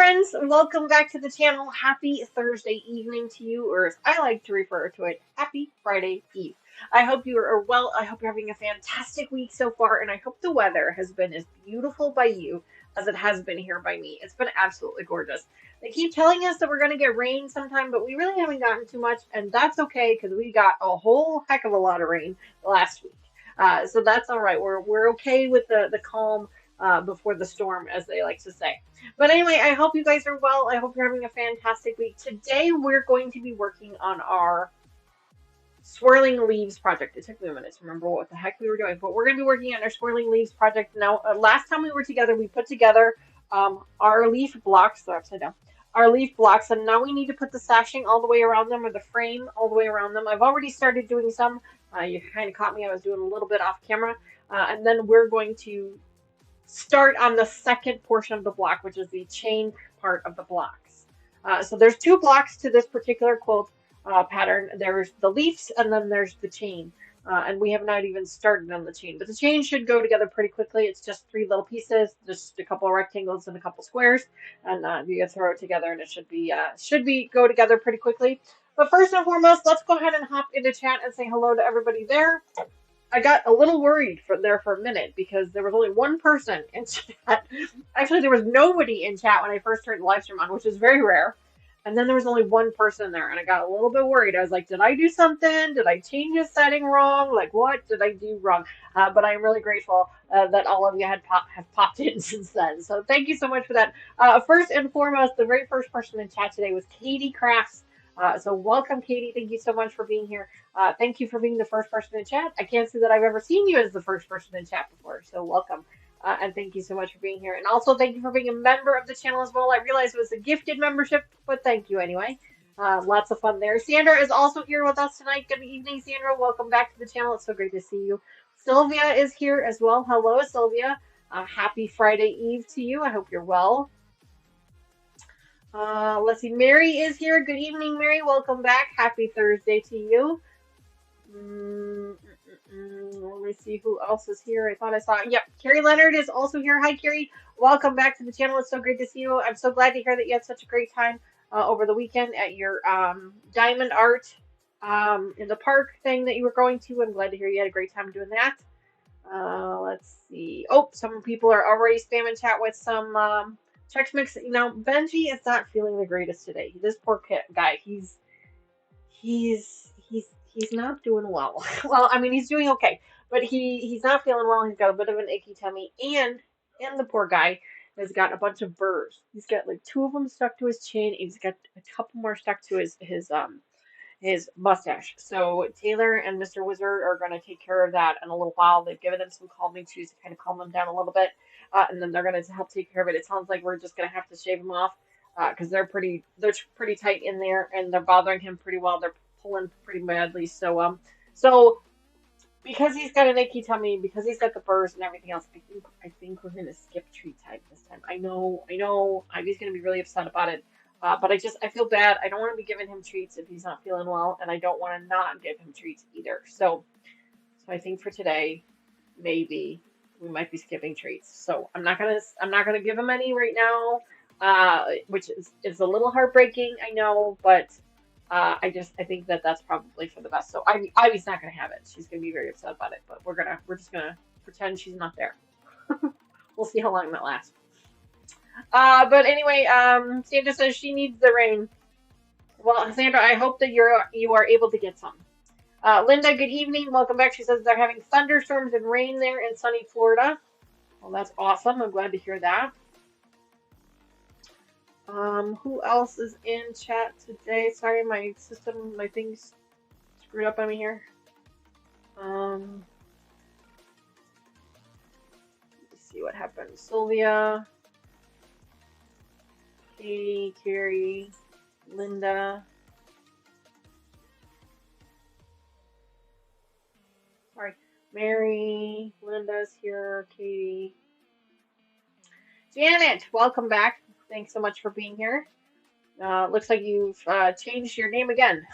friends, welcome back to the channel. Happy Thursday evening to you, or as I like to refer to it, happy Friday Eve. I hope you are well. I hope you're having a fantastic week so far, and I hope the weather has been as beautiful by you as it has been here by me. It's been absolutely gorgeous. They keep telling us that we're going to get rain sometime, but we really haven't gotten too much, and that's okay because we got a whole heck of a lot of rain last week. So that's all right. We're okay with the calm before the storm, as they like to say. But anyway, I hope you guys are well. I hope you're having a fantastic week. Today, we're going to be working on our Swirling Leaves project. It took me a minute to remember what the heck we were doing, but we're going to be working on our Swirling Leaves project. Now, last time we were together, we put together our leaf blocks. They're upside down. Our leaf blocks, and now we need to put the sashing all the way around them, or the frame all the way around them. I've already started doing some. You kind of caught me. I was doing a little bit off camera. And then we're going to start on the second portion of the block, which is the chain part of the blocks. So there's two blocks to this particular quilt pattern. There's the leaves and then there's the chain. And we have not even started on the chain, but the chain should go together pretty quickly. It's just three little pieces, just a couple of rectangles and a couple squares, and you can throw it together and it should be go together pretty quickly. But first and foremost, let's go ahead and hop into chat and say hello to everybody there. I got a little worried for a minute because there was only one person in chat. Actually, there was nobody in chat when I first turned the live stream on, which is very rare. And then there was only one person there, and I got a little bit worried. I was like, did I do something? Did I change a setting wrong? Like, what did I do wrong? But I'm really grateful that all of you have popped in since then. So thank you so much for that. First and foremost, the very first person in chat today was Katie Crafts. So welcome, Katie. Thank you so much for being here. Thank you for being the first person in chat. I can't say that I've ever seen you as the first person in chat before, so welcome. And thank you so much for being here. And also thank you for being a member of the channel as well. I realized it was a gifted membership, but thank you anyway. Lots of fun there. Sandra is also here with us tonight. Good evening, Sandra. Welcome back to the channel. It's so great to see you. Sylvia is here as well. Hello, Sylvia. Happy Friday Eve to you. I hope you're well. Let's see. Mary is here. Good evening, Mary. Welcome back. Happy Thursday to you. Let me see who else is here. I thought I saw. Yep, Carrie Leonard is also here. Hi, Carrie. Welcome back to the channel. It's so great to see you. I'm so glad to hear that you had such a great time over the weekend at your diamond art in the park thing that you were going to. I'm glad to hear you had a great time doing that. Let's see. Oh, some people are already spamming chat with some Chex Mix. You know, Benji is not feeling the greatest today. This poor guy. He's not doing well. Well, I mean, he's doing okay, but he's not feeling well. He's got a bit of an achy tummy, and the poor guy has got a bunch of burrs. He's got like two of them stuck to his chin. He's got a couple more stuck to his mustache. So Taylor and Mr. Wizard are going to take care of that in a little while. They've given him some calming chews to kind of calm him down a little bit, and then they're going to help take care of it. It sounds like we're just going to have to shave him off because they're pretty tight in there, and they're bothering him pretty well. They're pulling pretty badly. So because he's got an achy tummy, because he's got the burrs and everything else, I think we're gonna skip treat time this time. I know Ivy's gonna be really upset about it. But I feel bad. I don't want to be giving him treats if he's not feeling well, and I don't want to not give him treats either. So I think for today, maybe we might be skipping treats. So I'm not gonna give him any right now, which is a little heartbreaking, I know, but I think that that's probably for the best. So Ivy's not gonna have it. She's gonna be very upset about it. But we're just gonna pretend she's not there. We'll see how long that lasts. But anyway, Sandra says she needs the rain. Well, Sandra, I hope that you are able to get some. Linda, good evening. Welcome back. She says they're having thunderstorms and rain there in sunny Florida. Well, that's awesome. I'm glad to hear that. Who else is in chat today? Sorry, my thing's screwed up on me here. Let's see what happened. Sylvia, Katie, Carrie, Linda. Sorry, Mary, Linda's here, Katie. Janet, welcome back. Thanks so much for being here. Looks like you've changed your name again.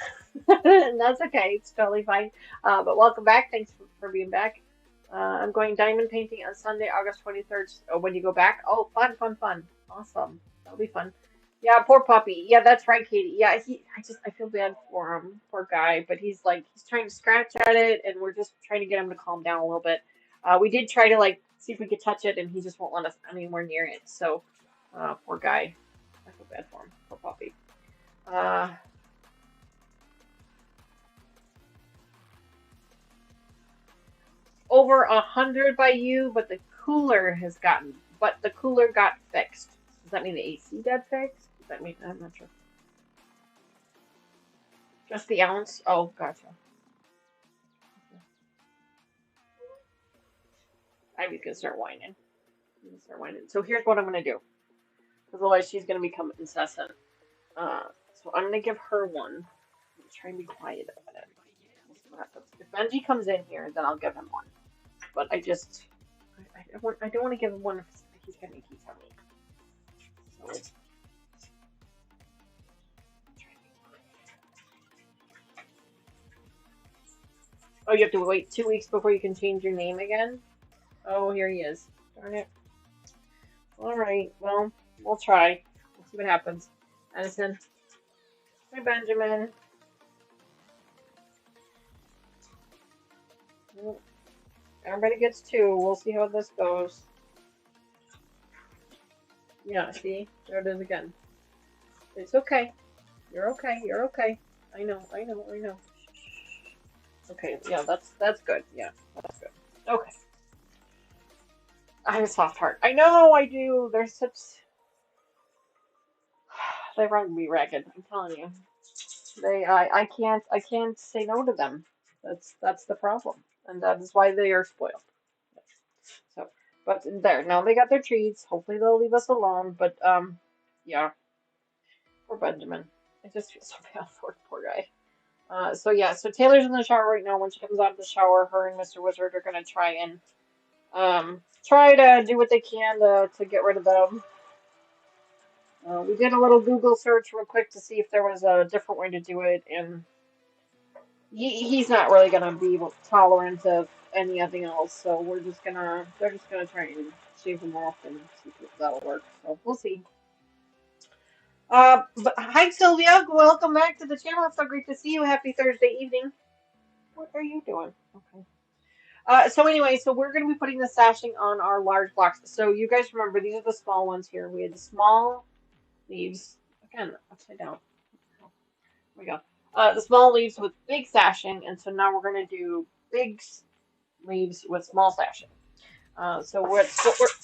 And that's okay. It's totally fine. But welcome back. Thanks for being back. I'm going diamond painting on Sunday, August 23rd. Oh, when you go back? Oh, fun. Awesome. That'll be fun. Yeah, poor puppy. Yeah, that's right, Katie. Yeah, I feel bad for him, poor guy. But he's trying to scratch at it, and we're just trying to get him to calm down a little bit. We did try to like see if we could touch it, and he just won't let us anywhere near it. So, poor guy. I feel bad for him, poor puppy. Uh, Over 100 by you, but the cooler got fixed. Does that mean the AC got fixed? Does that mean I'm not sure. Just the ounce? Oh, gotcha. Ivy's gonna start whining. I'm gonna start whining. So here's what I'm gonna do, because otherwise she's gonna become incessant. So I'm gonna give her one. I'm trying to be quiet about it. We'll see what happens. If Benji comes in here, then I'll give him one. But I don't want to give him one if he's gonna keep on me. So oh, you have to wait 2 weeks before you can change your name again? Oh, here he is. Darn it. Alright, well, we'll try. We'll see what happens. Edison. Hi, Benjamin. Everybody gets 2. We'll see how this goes. Yeah, see? There it is again. It's okay. You're okay. You're okay. I know. Okay, yeah, that's good. Yeah, that's good. Okay. I have a soft heart. I know I do. There's such they run me ragged. I'm telling you. I can't say no to them. That's the problem, and that is why they are spoiled. So, but there now they got their treats. Hopefully they'll leave us alone. But yeah, poor Benjamin. I just feel so bad for the poor guy. So yeah, so Taylor's in the shower right now. When she comes out of the shower, her and Mr. Wizard are gonna try to do what they can to get rid of them. We did a little Google search real quick to see if there was a different way to do it, and he's not really gonna be tolerant of anything else. So they're just gonna try and shave him off and see if that'll work. So we'll see. But hi Sylvia, welcome back to the channel. It's so great to see you. Happy Thursday evening. What are you doing? Okay. So anyway, so we're going to be putting the sashing on our large blocks. So you guys remember, these are the small ones here. We had the small leaves, again, upside down. There we go. The small leaves with big sashing, and so now we're going to do big leaves with small sashing. So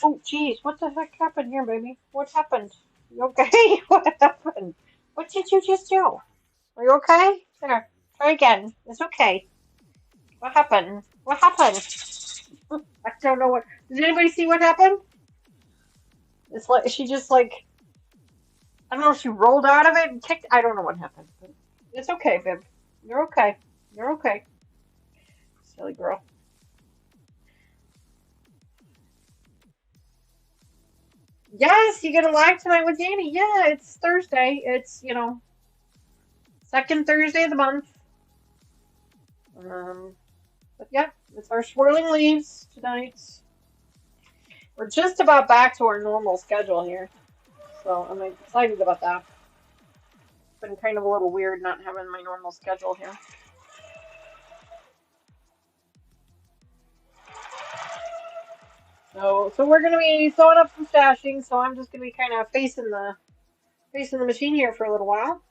oh, geez, what the heck happened here, baby? What happened? You okay? What happened? What did you just do? Are you okay? There, try again. It's okay. What happened? What happened? I don't know what. Did anybody see what happened? It's like she just like I don't know. She rolled out of it and kicked. I don't know what happened. But it's okay, babe. You're okay. You're okay. Silly girl. Yes, you get a live tonight with Danny. Yeah, it's Thursday. It's second Thursday of the month. But yeah, it's our swirling leaves tonight. We're just about back to our normal schedule here. So I'm excited about that. It's been kind of a little weird not having my normal schedule here. So we're gonna be sewing up some stashing. So I'm just gonna be kind of facing the machine here for a little while.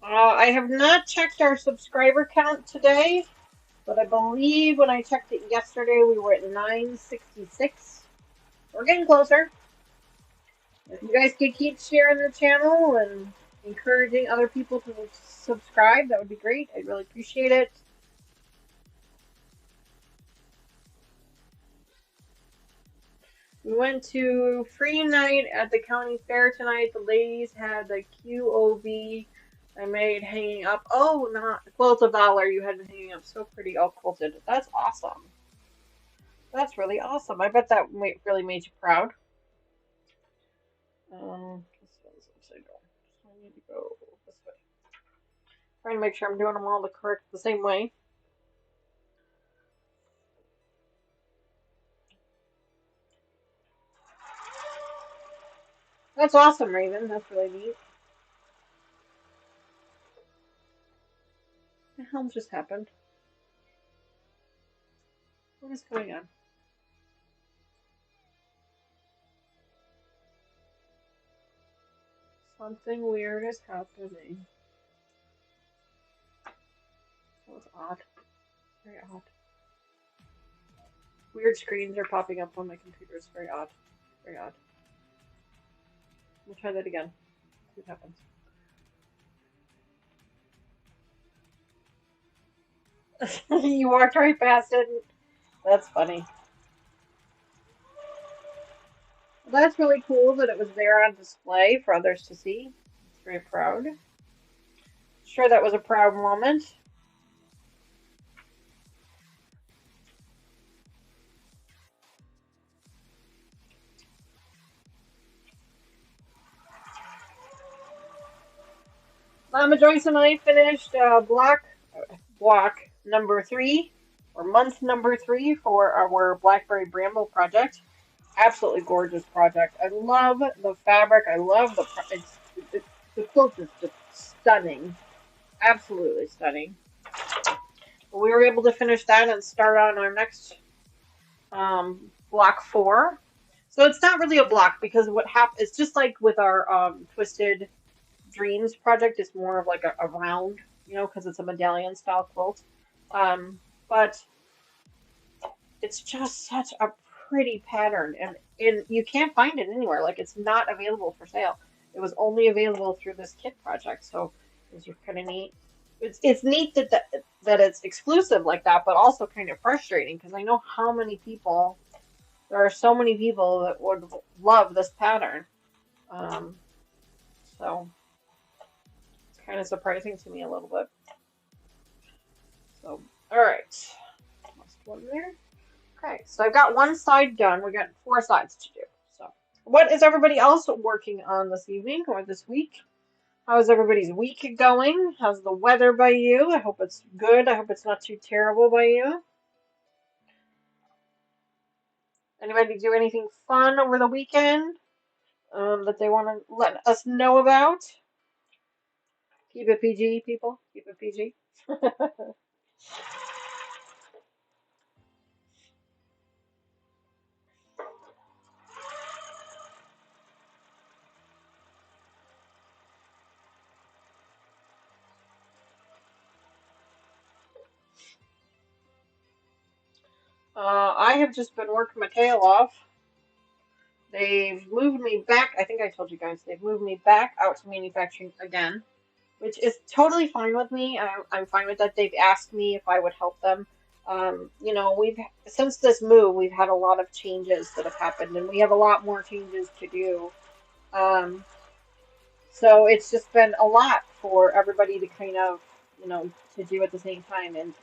I have not checked our subscriber count today, but I believe when I checked it yesterday, we were at 966. We're getting closer. If you guys could keep sharing the channel and encouraging other people to subscribe, that would be great. I'd really appreciate it. We went to free night at the county fair tonight. The ladies had the QOV I made hanging up. Oh, not quilt of valor. You had it hanging up so pretty, all quilted. That's awesome. That's really awesome. I bet that really made you proud. This one's upside down. So I need to go this way. Trying to make sure I'm doing them all the same way. That's awesome, Raven. That's really neat. What the hell just happened? What is going on? Something weird is happening. That was odd. Very odd. Weird screens are popping up on my computer. It's very odd. Very odd. We'll try that again. See what happens. You walked right past it. That's funny. Well, that's really cool that it was there on display for others to see. It's very proud. Sure, that was a proud moment. Mama Joyce and I finished block number 3, or month number 3 for our Blackberry Bramble project. Absolutely gorgeous project. I love the fabric. I love the quilt is just stunning. Absolutely stunning. We were able to finish that and start on our next block 4. So it's not really a block because what happened, it's just like with our Twisted Dreams project, it's more of like a round, you know, because it's a medallion style quilt. But it's just such a pretty pattern, and you can't find it anywhere. Like, it's not available for sale. It was only available through this kit project, so it's kind of neat. It's neat that it's exclusive like that, but also kind of frustrating because I know how many people. There are so many people that would love this pattern. So it's kind of surprising to me a little bit. So, all right. Lost one there. Okay, so I've got one side done. We got 4 sides to do. So, what is everybody else working on this evening or this week? How is everybody's week going? How's the weather by you? I hope it's good. I hope it's not too terrible by you. Anybody do anything fun over the weekend that they want to let us know about? Keep it PG, people. Keep it PG. I have just been working my tail off. They've moved me back. I think I told you guys they've moved me back out to manufacturing again, which is totally fine with me. I'm fine with that. They've asked me if I would help them. You know, since this move, we've had a lot of changes that have happened, and we have a lot more changes to do. Um, so it's just been a lot for everybody to kind of, you know, to do at the same time, and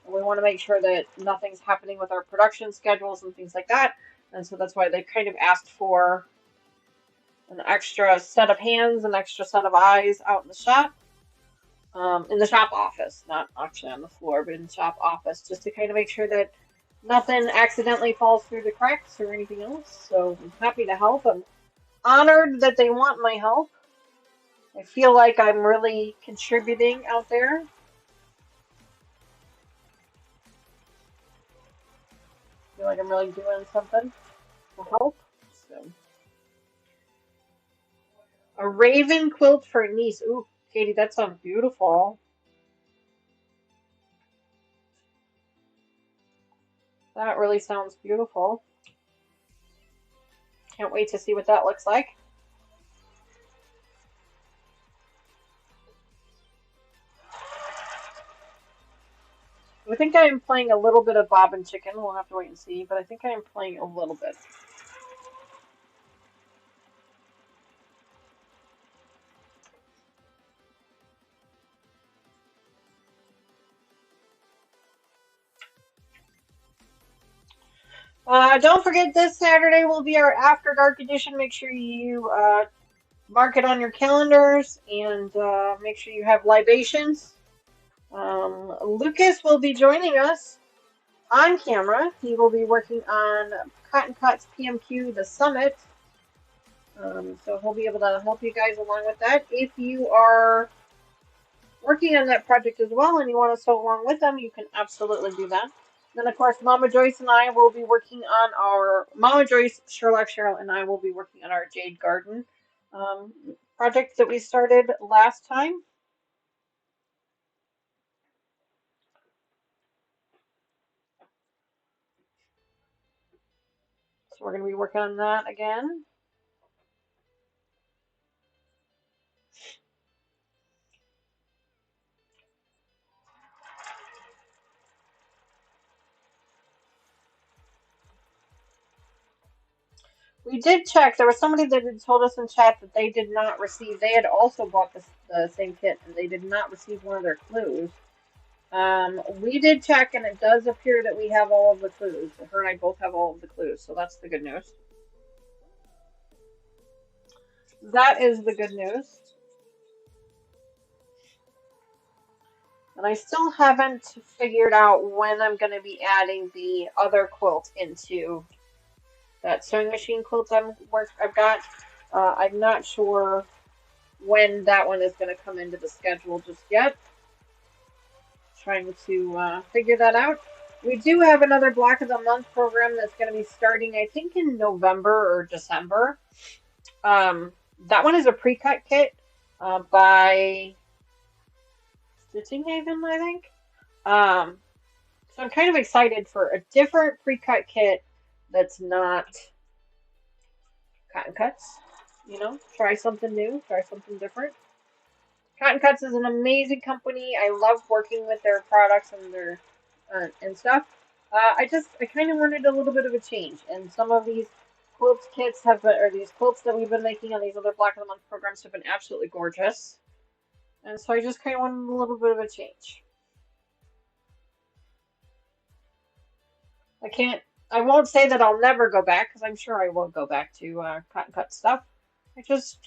we want to make sure that nothing's happening with our production schedules and things like that. And so that's why they kind of asked for an extra set of hands, an extra set of eyes out in the shop office, not actually on the floor, but in the shop office, just to kind of make sure that nothing accidentally falls through the cracks or anything else. So I'm happy to help. I'm honored that they want my help. I feel like I'm really contributing out there. I feel like I'm really doing something to help. So, a raven quilt for a niece. Ooh, Katie, that sounds beautiful. That really sounds beautiful. Can't wait to see what that looks like. I think I am playing a little bit of Bob and Chicken. We'll have to wait and see, but I think I am playing a little bit. Don't forget this Saturday will be our After Dark edition. Make sure you mark it on your calendars and make sure you have libations. Lucas will be joining us on camera. He will be working on Cotton Cuts PMQ, the summit. So he'll be able to help you guys along with that. If you are working on that project as well and you want to sew along with them, you can absolutely do that. Then, of course, Mama Joyce and I will be working on our Mama Joyce, Sherlock, Cheryl, and I will be working on our Jade Garden project that we started last time. So we're going to be working on that again. We did check. There was somebody that had told us in chat that they did not receive. They had also bought the same kit, and they did not receive one of their clues. We did check, and it does appear that we have all of the clues. Her and I both have all of the clues, so that's the good news. That is the good news. And I still haven't figured out when I'm going to be adding the other quilt into that sewing machine quilt I've got. I'm not sure when that one is going to come into the schedule just yet. Trying to figure that out. We do have another Block of the Month program that's going to be starting, I think, in November or December. That one is a pre-cut kit by Stitching Haven, I think. So I'm kind of excited for a different pre-cut kit that's not Cotton Cuts. You know, try something new, try something different. Cotton Cuts is an amazing company. I love working with their products and their and stuff. I kind of wanted a little bit of a change, and some of these quilt kits or these quilts that we've been making on these other Block of the Month programs have been absolutely gorgeous. And so I just kind of wanted a little bit of a change. I won't say that I'll never go back, because I'm sure I will go back to Cotton Cut stuff. I just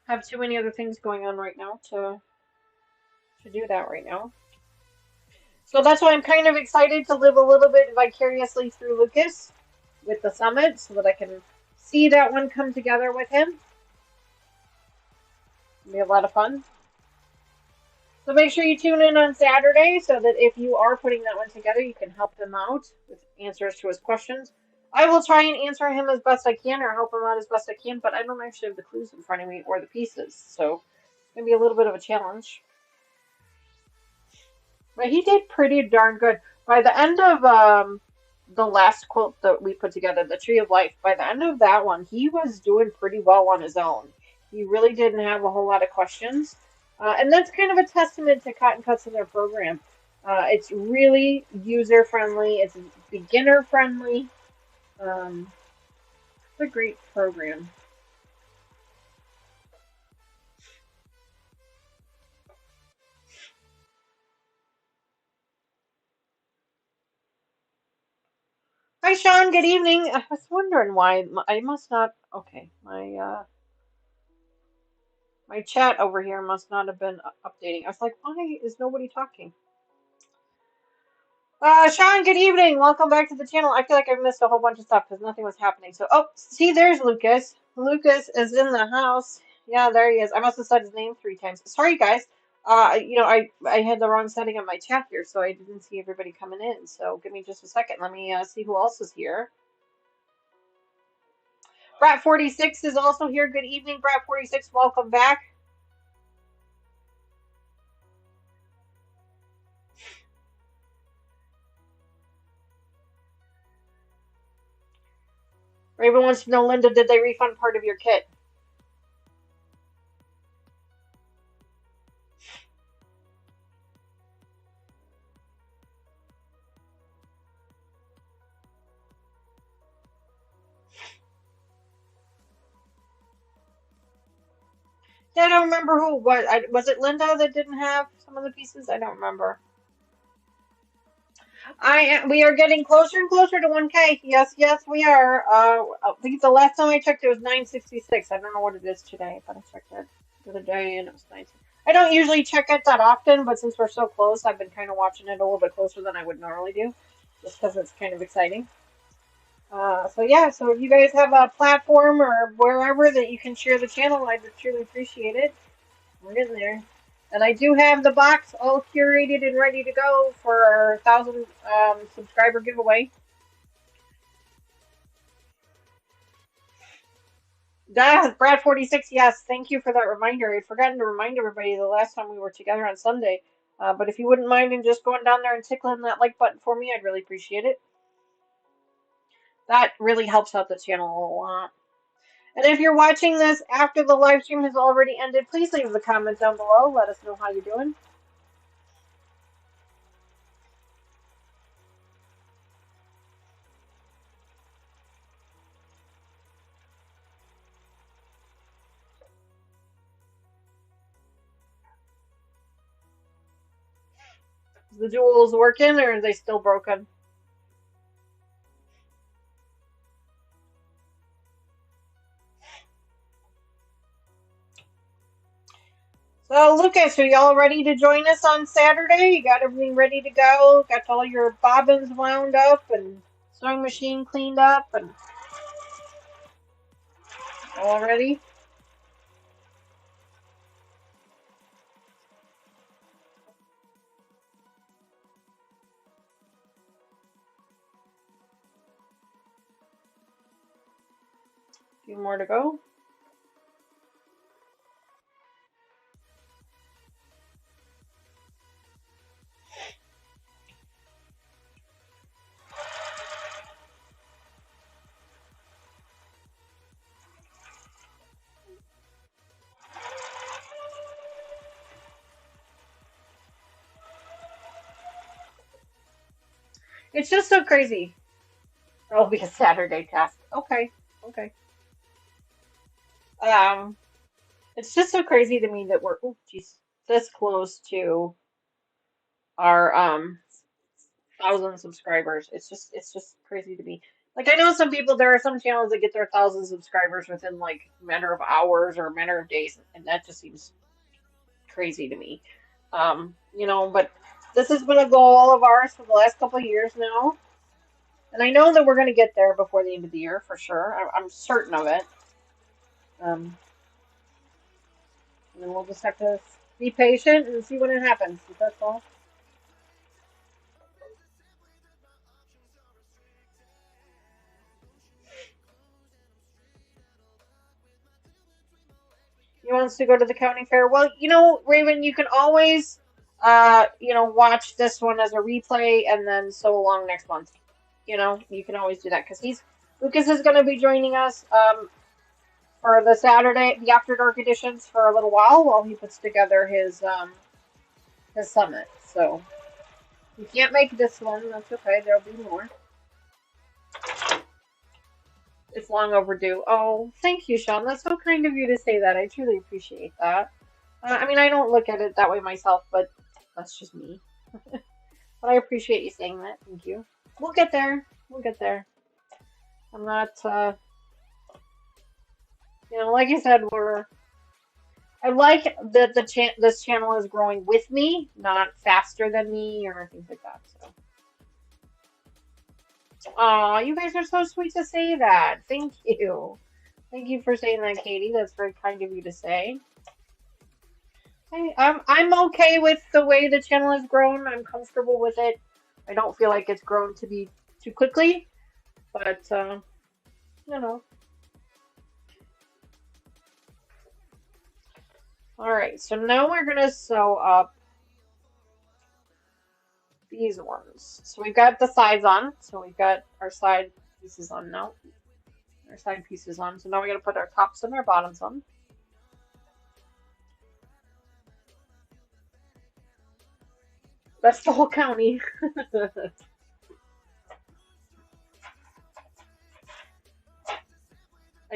have too many other things going on right now to do that right now. So that's why I'm kind of excited to live a little bit vicariously through Lucas with the summit, so that I can see that one come together with him. It'll be a lot of fun. So make sure you tune in on Saturday so that if you are putting that one together, you can help him out with answers to his questions. I will try and answer him as best I can or help him out as best I can, but I don't actually have the clues in front of me or the pieces, so it's going to be a little bit of a challenge. But he did pretty darn good. By the end of the last quilt that we put together, the Tree of Life, by the end of that one, he was doing pretty well on his own. He really didn't have a whole lot of questions. And that's kind of a testament to Cotton Cuts in their program. It's really user-friendly. It's beginner-friendly. It's a great program. Hi, Sean. Good evening. I was wondering why I must not. Okay, my chat over here must not have been updating. I was like, why is nobody talking? Sean, good evening. Welcome back to the channel. I feel like I've missed a whole bunch of stuff because nothing was happening. So, oh, see, there's Lucas. Lucas is in the house. Yeah, there he is. I must have said his name 3 times. Sorry, guys. I had the wrong setting on my chat here, so I didn't see everybody coming in. So give me just a second. Let me see who else is here. Brat46 is also here. Good evening, Brat46. Welcome back. Raven wants to know, Linda, did they refund part of your kit? Yeah, I don't remember who it was. Was it Linda that didn't have some of the pieces? I don't remember. We are getting closer and closer to 1K. Yes, we are. I think the last time I checked, it was 966. I don't know what it is today, but I checked it the other day and it was 9. I don't usually check it that often, but since we're so close, I've been kind of watching it a little bit closer than I would normally do, just because it's kind of exciting. So yeah, so if you guys have a platform or wherever that you can share the channel, I'd truly appreciate it. We're getting there. And I do have the box all curated and ready to go for our 1,000 subscriber giveaway. Brad 46, yes, thank you for that reminder. I'd forgotten to remind everybody the last time we were together on Sunday. But if you wouldn't mind and just going down there and tickling that like button for me, I'd really appreciate it. That really helps out the channel a lot. And if you're watching this after the live stream has already ended, please leave a comment down below. Let us know how you're doing. Is the jewels working or are they still broken? So, Lucas, are y'all ready to join us on Saturday? You got everything ready to go? Got all your bobbins wound up and sewing machine cleaned up and all ready? A few more to go. It's just so crazy. It'll be a Saturday task. Okay, okay. Um, it's just so crazy to me that we're, oh, geez, this close to our 1,000 subscribers. It's just crazy to me. Like I know some people, there are some channels that get their 1,000 subscribers within like a matter of hours or a matter of days, and that just seems crazy to me. But this has been a goal of ours for the last couple of years now, and I know that we're going to get there before the end of the year for sure. I'm certain of it. Um, and we'll just have to be patient and see when it happens. That's all. He wants to go to the county fair. Well, Raven, you can always, watch this one as a replay and then sew along next month. You can always do that because Lucas is going to be joining us for the Saturday, the After Dark editions for a little while he puts together his summit. So you can't make this one. That's okay. There'll be more. It's long overdue. Oh, thank you, Sean. That's so kind of you to say that. I truly appreciate that. I mean, I don't look at it that way myself, but that's just me. But I appreciate you saying that. Thank you. We'll get there. We'll get there. I'm not, like I said, I like that this channel is growing with me, not faster than me or things like that. So. Aw, you guys are so sweet to say that. Thank you. Thank you for saying that, Katie. That's very kind of you to say. Hey, I'm okay with the way the channel has grown. I'm comfortable with it. I don't feel like it's grown to be too quickly, but you know. All right, so now we're gonna sew up these ones. So we've got the sides on. So we've got our side pieces on now. Our side pieces on. So now we're gonna put our tops and our bottoms on. That's the whole county. I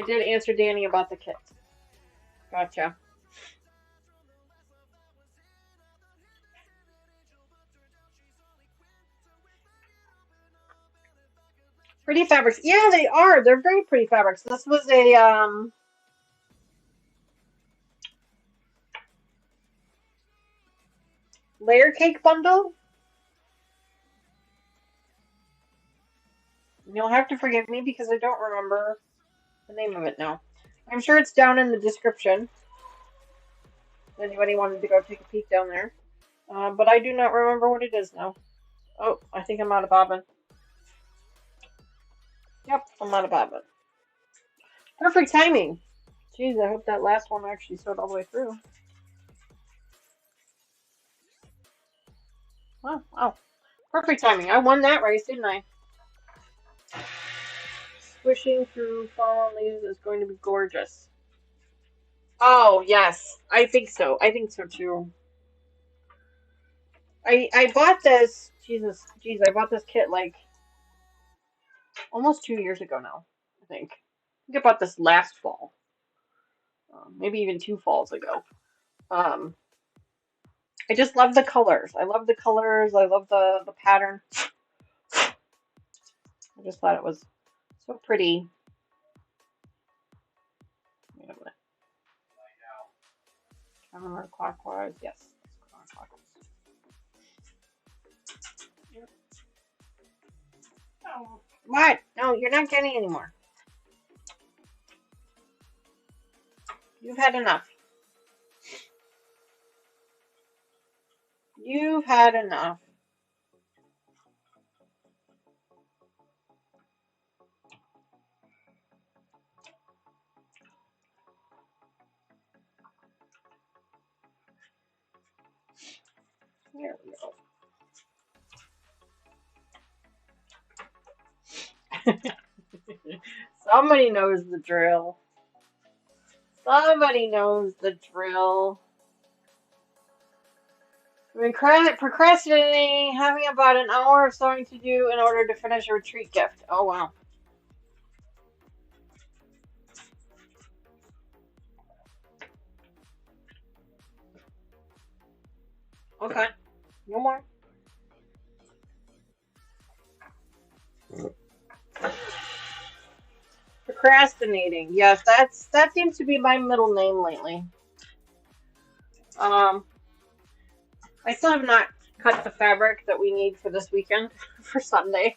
did answer Danny about the kit. Gotcha. Pretty fabrics. Yeah, they are. They're very pretty fabrics. This was a Layer cake bundle? You'll have to forgive me because I don't remember the name of it now. I'm sure it's down in the description. If anybody wanted to go take a peek down there. But I do not remember what it is now. Oh, I think I'm out of bobbin. Yep, I'm out of bobbin. Perfect timing. Jeez, I hope that last one actually sewed all the way through. Oh, wow. Perfect timing. I won that race, didn't I? Swishing through fallen leaves is going to be gorgeous. Oh, yes. I think so. I think so, too. I bought this, jeez, I bought this kit, like, almost 2 years ago now, I think. I think I bought this last fall. Maybe even 2 falls ago. I just love the colors. I love the colors. I love the pattern. I just thought it was so pretty. Wait a minute. Counterclockwise. Yes. Counterclockwise. Oh, what? No, you're not getting any more. You've had enough. You've had enough. There we go. Somebody knows the drill. Somebody knows the drill. I've been procrastinating, having about an hour of sewing to do in order to finish a retreat gift. Oh, wow. Okay. No more. Procrastinating. Yes, that seems to be my middle name lately. I still have not cut the fabric that we need for this weekend for Sunday.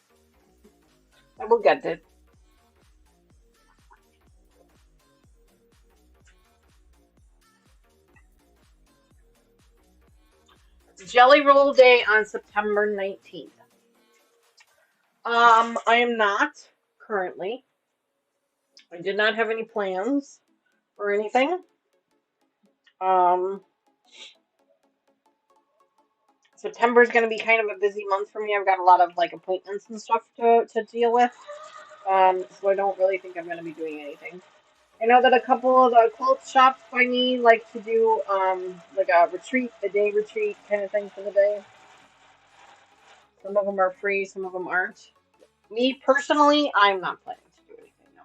I will get it. Jelly Roll Day on September 19th. I am not currently. I did not have any plans or anything. September is going to be kind of a busy month for me. I've got a lot of like appointments and stuff to deal with. So I don't really think I'm going to be doing anything. I know that a couple of the quilt shops by me like to do like a day retreat kind of thing for the day. Some of them are free, some of them aren't. Me personally, I'm not planning to do anything now.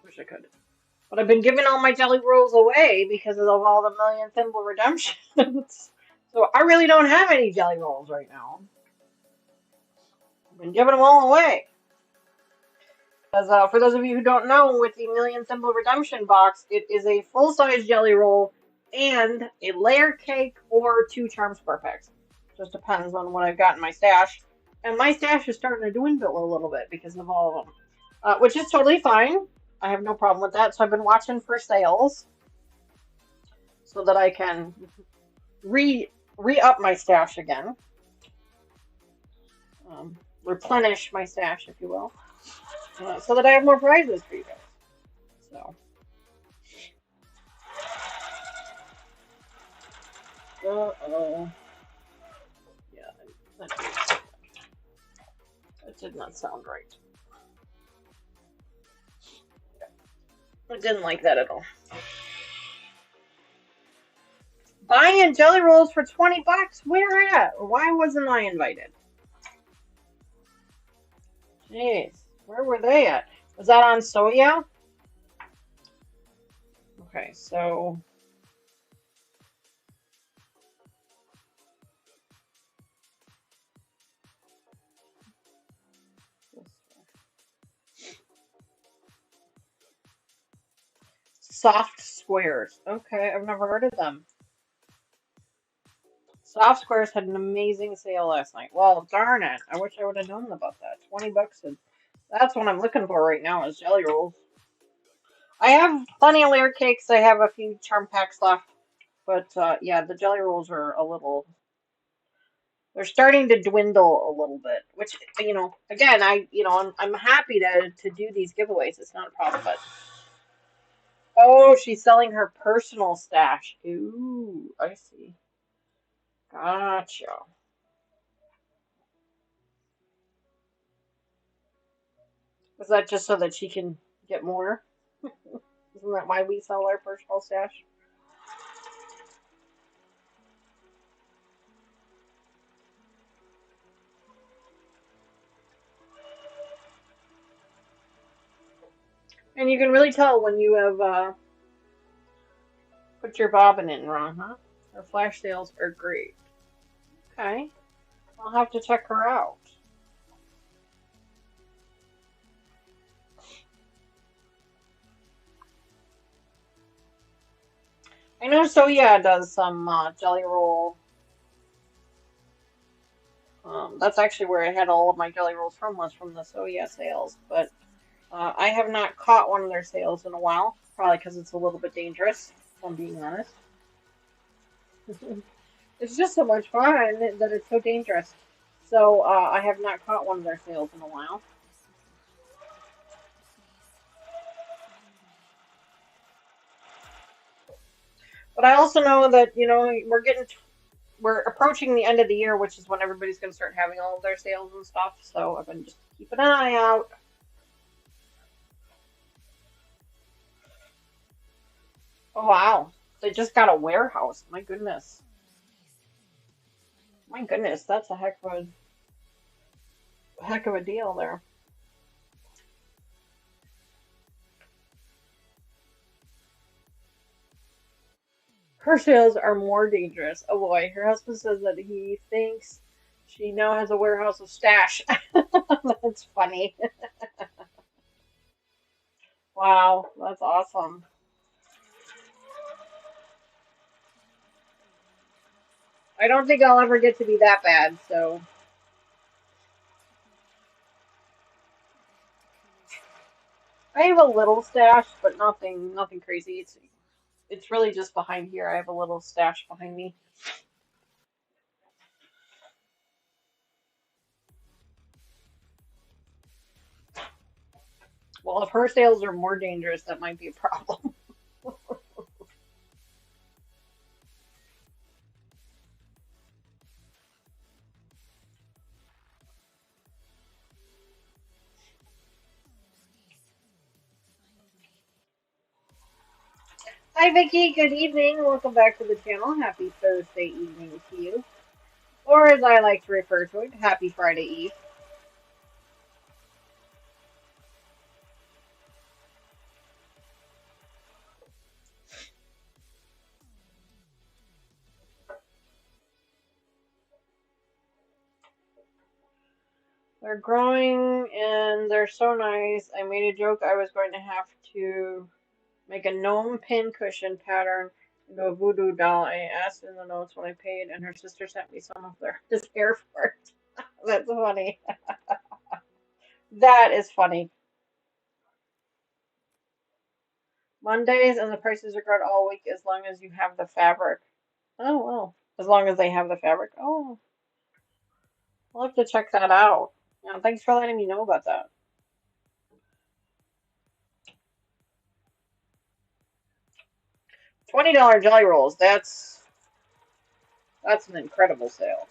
Wish I could. But I've been giving all my jelly rolls away because of all the million thimble redemptions. So I really don't have any jelly rolls right now. I've been giving them all away. Because for those of you who don't know, with the Million Thimble Redemption box, it is a full-size jelly roll and a layer cake or 2 Charms Perfects. Just depends on what I've got in my stash. And my stash is starting to dwindle a little bit because of all of them. Which is totally fine. I have no problem with that. So I've been watching for sales so that I can re-up my stash again. Replenish my stash, if you will. So that I have more prizes for you guys. So. Uh-oh. Yeah, that did not sound right. I didn't like that at all. Buying jelly rolls for $20? Where at? Why wasn't I invited? Jeez, where were they at? Was that on Soya? Okay, so... Soft squares. Okay, I've never heard of them. Soft Squares had an amazing sale last night. Well, darn it. I wish I would have known about that. 20 bucks. That's what I'm looking for right now is jelly rolls. I have plenty of layer cakes. I have a few charm packs left. But yeah, the jelly rolls are a little. They're starting to dwindle a little bit. Which again, I'm happy to do these giveaways. It's not a problem. But oh, she's selling her personal stash. Ooh, I see. Gotcha. Is that just so that she can get more? Isn't that why we sell our personal stash? And you can really tell when you have put your bobbin in wrong, huh? Her flash sales are great. Okay, I'll have to check her out. I know Soya does some jelly roll. That's actually where I had all of my jelly rolls from, was from the Soya sales. But I have not caught one of their sales in a while, probably because it's a little bit dangerous, if I'm being honest. It's just so much fun that it's so dangerous. So I have not caught one of their sales in a while. But I also know that we're approaching the end of the year, which is when everybody's going to start having all of their sales and stuff. So I've been just keeping an eye out. Oh wow, they just got a warehouse. My goodness, my goodness, that's a heck of a deal there. Her sales are more dangerous. Oh boy, her husband says that he thinks she now has a warehouse of stash. That's funny. Wow, that's awesome. I don't think I'll ever get to be that bad, so I have a little stash, but nothing crazy. It's really just behind here. I have a little stash behind me. Well, if her sales are more dangerous, that might be a problem. Hi, Vicky. Good evening. Welcome back to the channel. Happy Thursday evening to you. Or as I like to refer to it, Happy Friday Eve. They're growing and they're so nice. I made a joke I was going to have to make a gnome pin cushion pattern into a voodoo doll. I asked in the notes what I paid, and her sister sent me some of their his hair for it. That's funny. That is funny. Mondays and the prices are good all week as long as you have the fabric. Oh well, as long as they have the fabric. Oh, I'll have to check that out. Yeah, thanks for letting me know about that. $20 jelly rolls. That's an incredible sale.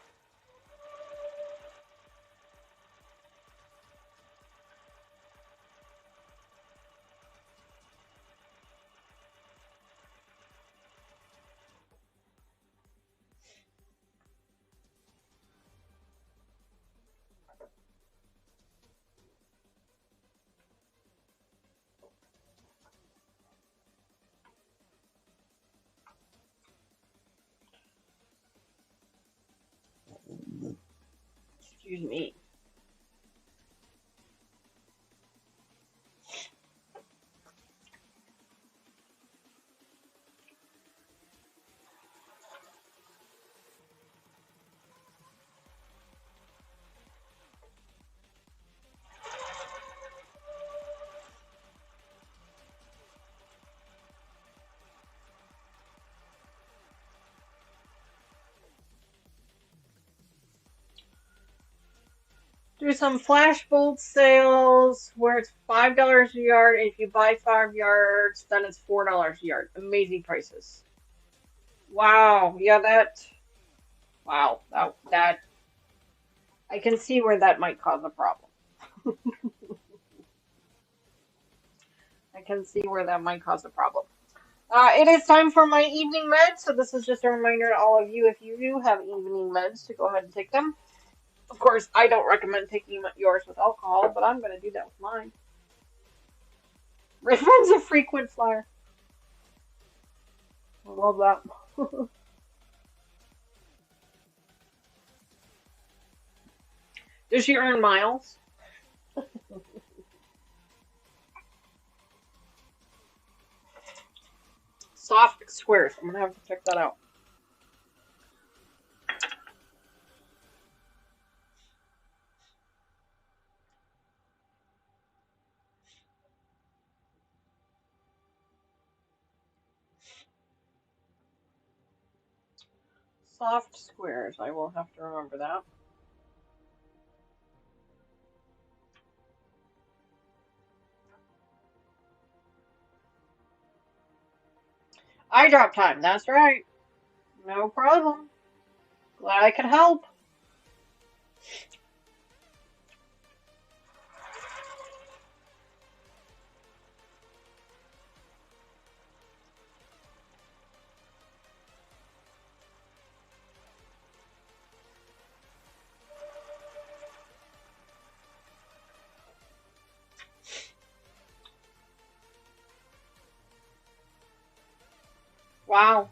Excuse me. do some flash bolt sales where it's $5 a yard. If you buy 5 yards, then it's $4 a yard. Amazing prices. Wow. Yeah, wow. That, I can see where that might cause a problem. I can see where that might cause a problem. It is time for my evening meds, so this is just a reminder to all of you, if you do have evening meds, to go ahead and take them. Of course, I don't recommend taking yours with alcohol, but I'm going to do that with mine. Raven's a frequent flyer. I love that. Does she earn miles? Soft squares. I'm going to have to check that out. Soft squares. I will have to remember that. Eye drop time. That's right. No problem. Glad I could help. Wow.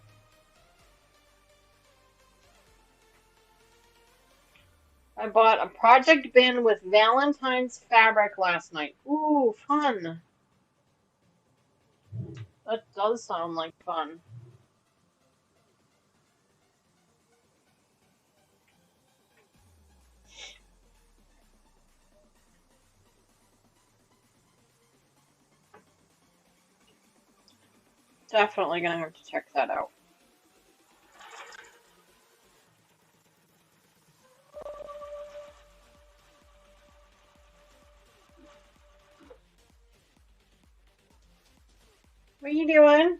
I bought a project bin with Valentine's fabric last night. Ooh, fun. That does sound like fun. Definitely gonna have to check that out. What are you doing?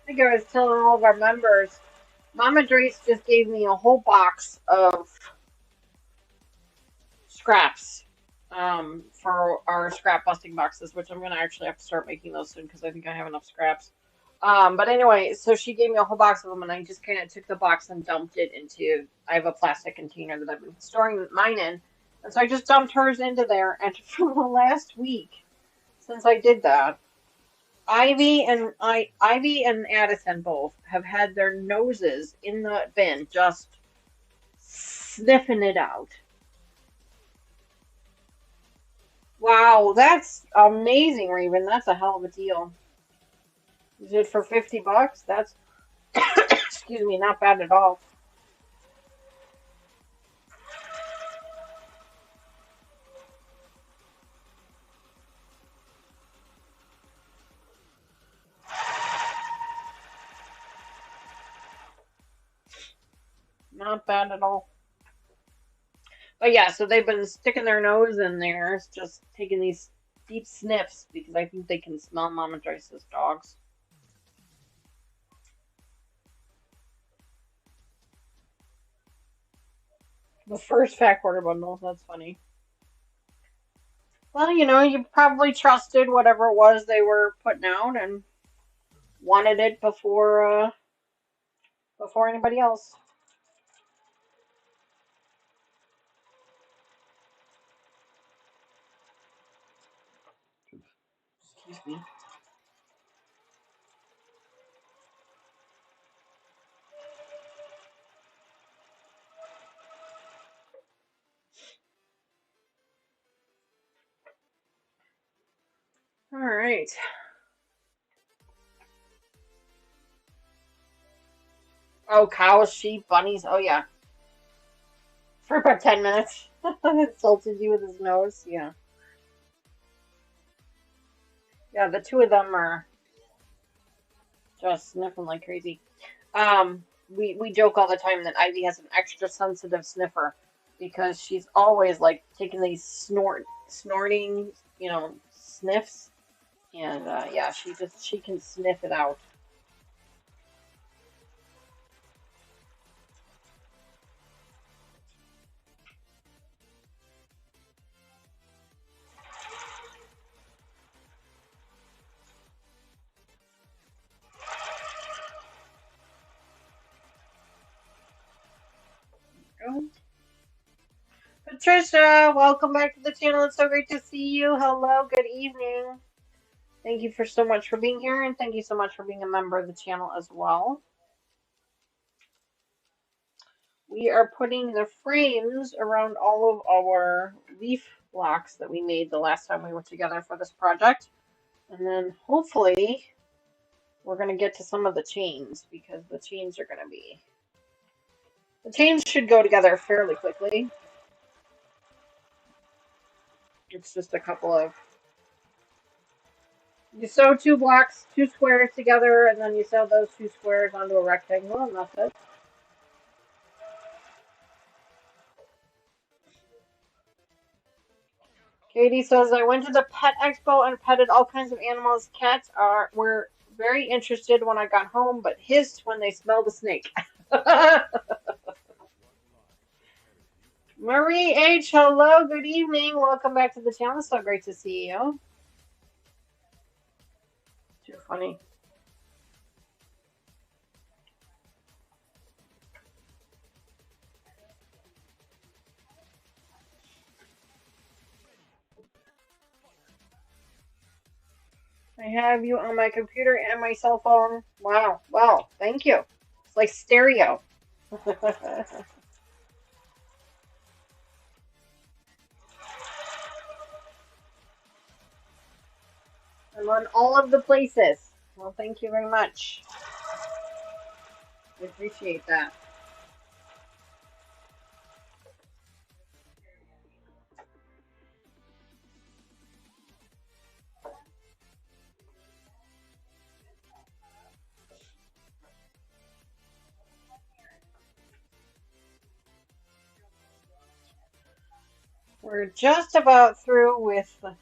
I think I was telling all of our members, Mama Drace just gave me a whole box of scraps for our scrap busting boxes, which I'm gonna actually have to start making those soon because I think I have enough scraps. But anyway, so she gave me a whole box of them, and I just kind of took the box and dumped it into. I have a plastic container that I've been storing mine in, and so I just dumped hers into there. And for the last week, since I did that, Ivy and Addison both have had their noses in the bin, just sniffing it out. Wow, that's amazing, Raven. That's a hell of a deal. Is it for $50? That's excuse me, not bad at all. Not bad at all. But yeah, so they've been sticking their nose in there, just taking these deep sniffs because I think they can smell Mama Joyce's dogs. The first fat quarter bundle, that's funny. Well, you probably trusted whatever it was they were putting out and wanted it before anybody else. Excuse me. All right. Oh, cows, sheep, bunnies. Oh, yeah. For about 10 minutes. Insulted you with his nose. Yeah. Yeah, the two of them are just sniffing like crazy. we joke all the time that Ivy has an extra sensitive sniffer because she's always like taking these snorting, sniffs, and yeah, she can sniff it out. Patricia, welcome back to the channel. It's so great to see you. Hello, good evening. Thank you for so much for being here, and thank you so much for being a member of the channel as well. We are putting the frames around all of our leaf blocks that we made the last time we were together for this project. And then hopefully we're going to get to some of the chains because the chains are going to be... The chains should go together fairly quickly. It's just a couple of... You sew two blocks, two squares together, and then you sew those two squares onto a rectangle, and that's it. Katie says, I went to the pet expo and petted all kinds of animals. Cats were very interested when I got home, but hissed when they smelled a snake. Marie H., hello, good evening. Welcome back to the channel. So great to see you. Too funny. I have you on my computer and my cell phone. Wow. Well, thank you. It's like stereo. I'm on all of the places. Well, thank you very much. I appreciate that. We're just about through with the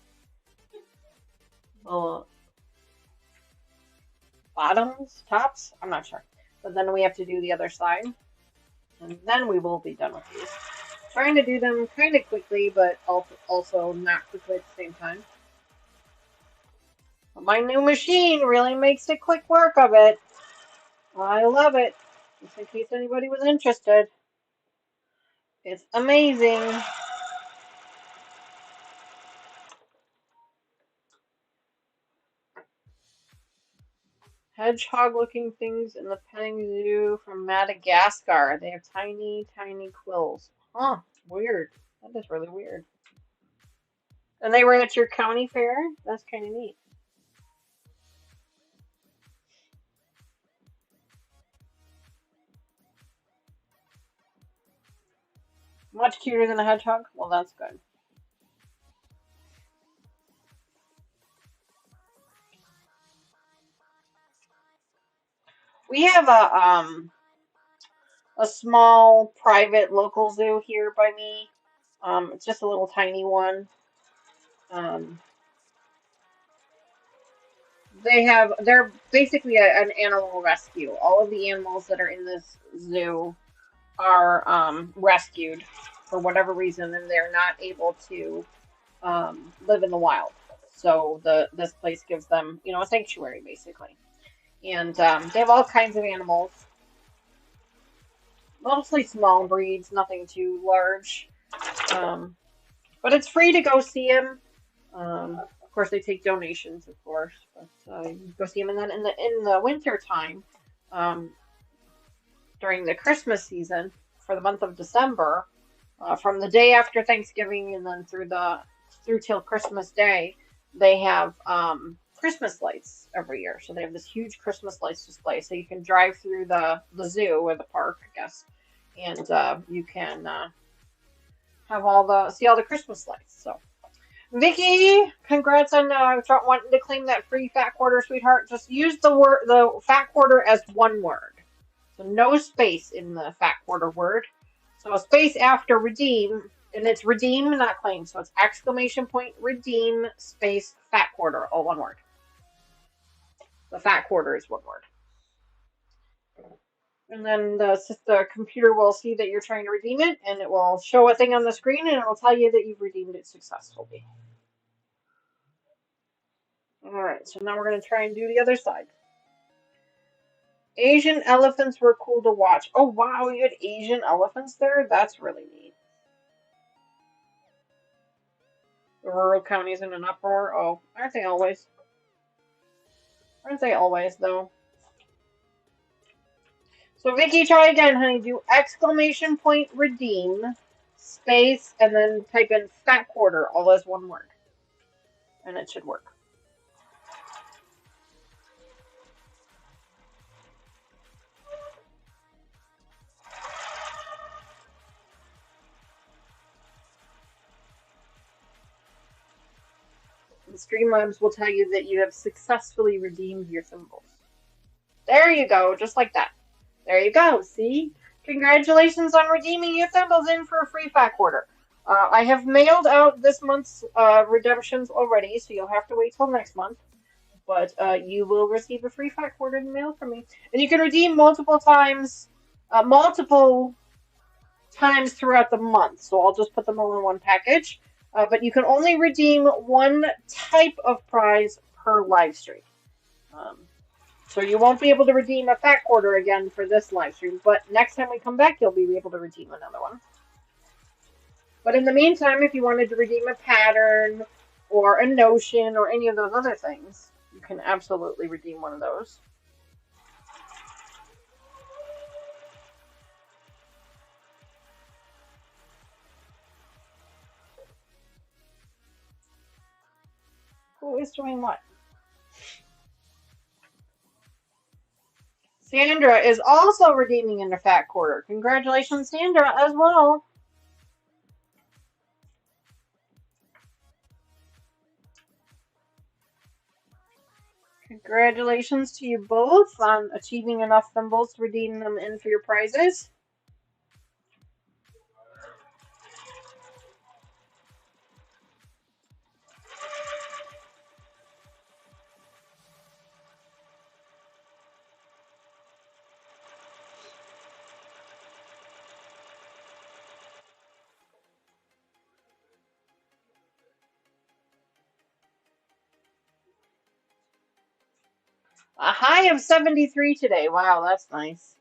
bottoms, tops, I'm not sure. But then we have to do the other side. And then we will be done with these. Trying to do them kind of quickly, but also not quickly at the same time. But my new machine really makes a quick work of it. I love it. Just in case anybody was interested. It's amazing. Hedgehog-looking things in the petting zoo from Madagascar. They have tiny, tiny quills. Huh, weird. That is really weird. And they were at your county fair? That's kind of neat. Much cuter than a hedgehog? Well, that's good. We have a small private local zoo here by me. It's just a little tiny one. They're basically an animal rescue. All of the animals that are in this zoo are rescued for whatever reason, and they're not able to live in the wild. So this place gives them, a sanctuary basically, and they have all kinds of animals, mostly small breeds, nothing too large. But it's free to go see them. Of course, they take donations, of course, but you can go see them. And then in the winter time, during the Christmas season for the month of December, from the day after Thanksgiving and then through till Christmas Day, they have Christmas lights every year. So they have this huge Christmas lights display. So you can drive through the zoo or the park, I guess, and you can see all the Christmas lights. So, Vicky, congrats on wanting to claim that free fat quarter, sweetheart. Just use the fat quarter as one word. So no space in the fat quarter word. So a space after redeem, and it's redeem, not claim. So it's exclamation point, redeem, space, fat quarter, all one word. The fat quarter is one word. And then the computer will see that you're trying to redeem it, and it will show a thing on the screen, and it will tell you that you've redeemed it successfully. Alright, so now we're going to try and do the other side. Asian elephants were cool to watch. Oh wow, you had Asian elephants there? That's really neat. The rural counties in an uproar. Oh, aren't they always? Aren't they always, though? So Vicky, try again, honey. Do exclamation point redeem, space, and then type in fat quarter, all as one word. And it should work. The Streamlabs will tell you that you have successfully redeemed your symbols. There you go, just like that. There you go, see? Congratulations on redeeming your symbols in for a free fat quarter. I have mailed out this month's redemptions already, so you'll have to wait till next month. But you will receive a free fat quarter in the mail from me. And you can redeem multiple times throughout the month. So I'll just put them all in one package. But you can only redeem one type of prize per live stream. So you won't be able to redeem a fat quarter again for this live stream, but next time we come back, you'll be able to redeem another one. But in the meantime, if you wanted to redeem a pattern or a notion or any of those other things, you can absolutely redeem one of those. Who is doing what? Sandra is also redeeming in the fat quarter. Congratulations, Sandra, as well. Congratulations to you both on achieving enough symbols to redeem them in for your prizes. A high of 73 today. Wow, that's nice.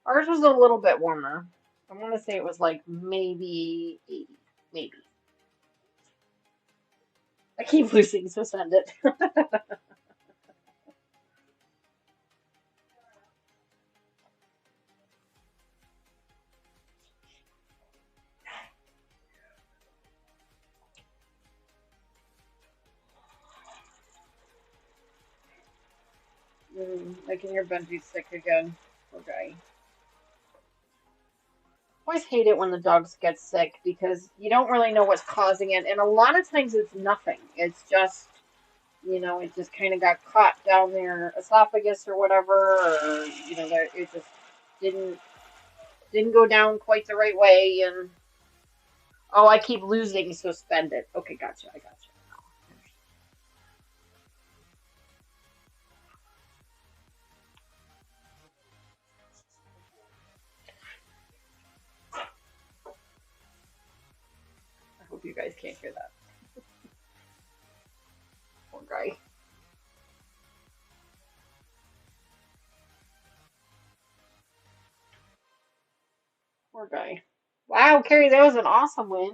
Ours was a little bit warmer. I want to say it was like maybe 80. Maybe. I keep losing, so send it. I can hear Benji's sick again. Okay. I always hate it when the dogs get sick because you don't really know what's causing it, and a lot of times it's nothing. It's just, it just kind of got caught down their esophagus or whatever, or it just didn't go down quite the right way, and oh, I keep losing, so spend it. Okay, gotcha. I gotcha. I hope you guys can't hear that. Poor guy. Poor guy. Wow, Carrie, that was an awesome win.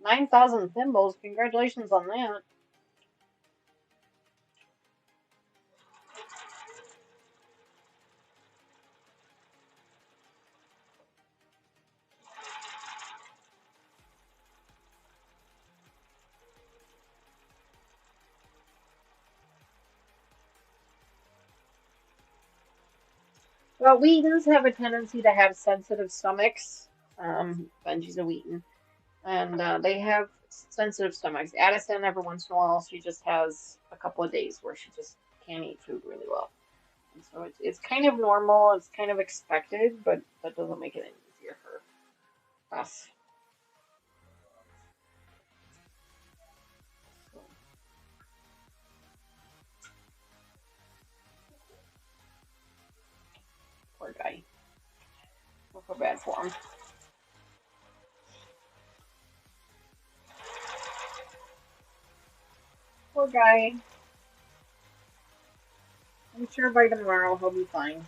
9,000 thimbles. Congratulations on that. Well, Wheatons have a tendency to have sensitive stomachs. Benji's a Wheaton. And they have sensitive stomachs. Addison, every once in a while, she just has a couple of days where she just can't eat food really well. And so it's kind of normal, it's kind of expected, but that doesn't make it any easier for us. So, poor guy. I feel bad for him. Poor guy. I'm sure by tomorrow he'll be fine.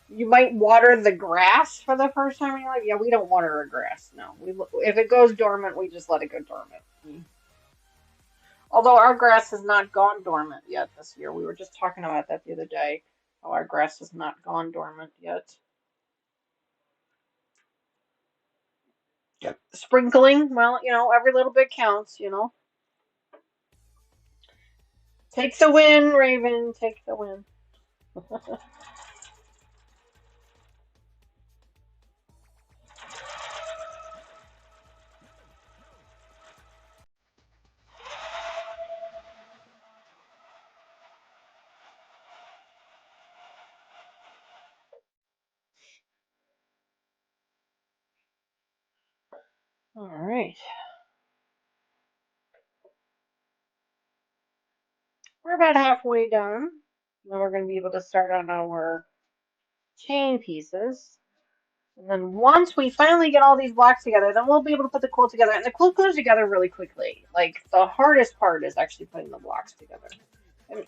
You might water the grass for the first time in your life. Yeah, we don't water our grass. No, if it goes dormant, we just let it go dormant. Although our grass has not gone dormant yet this year. We were just talking about that the other day. How our grass has not gone dormant yet. Yep. Sprinkling, well, every little bit counts. Take the win, Raven. Take the win. All right. We're about halfway done. Then we're going to be able to start on our chain pieces. And then once we finally get all these blocks together, then we'll be able to put the quilt together. And the quilt goes together really quickly. Like, the hardest part is actually putting the blocks together.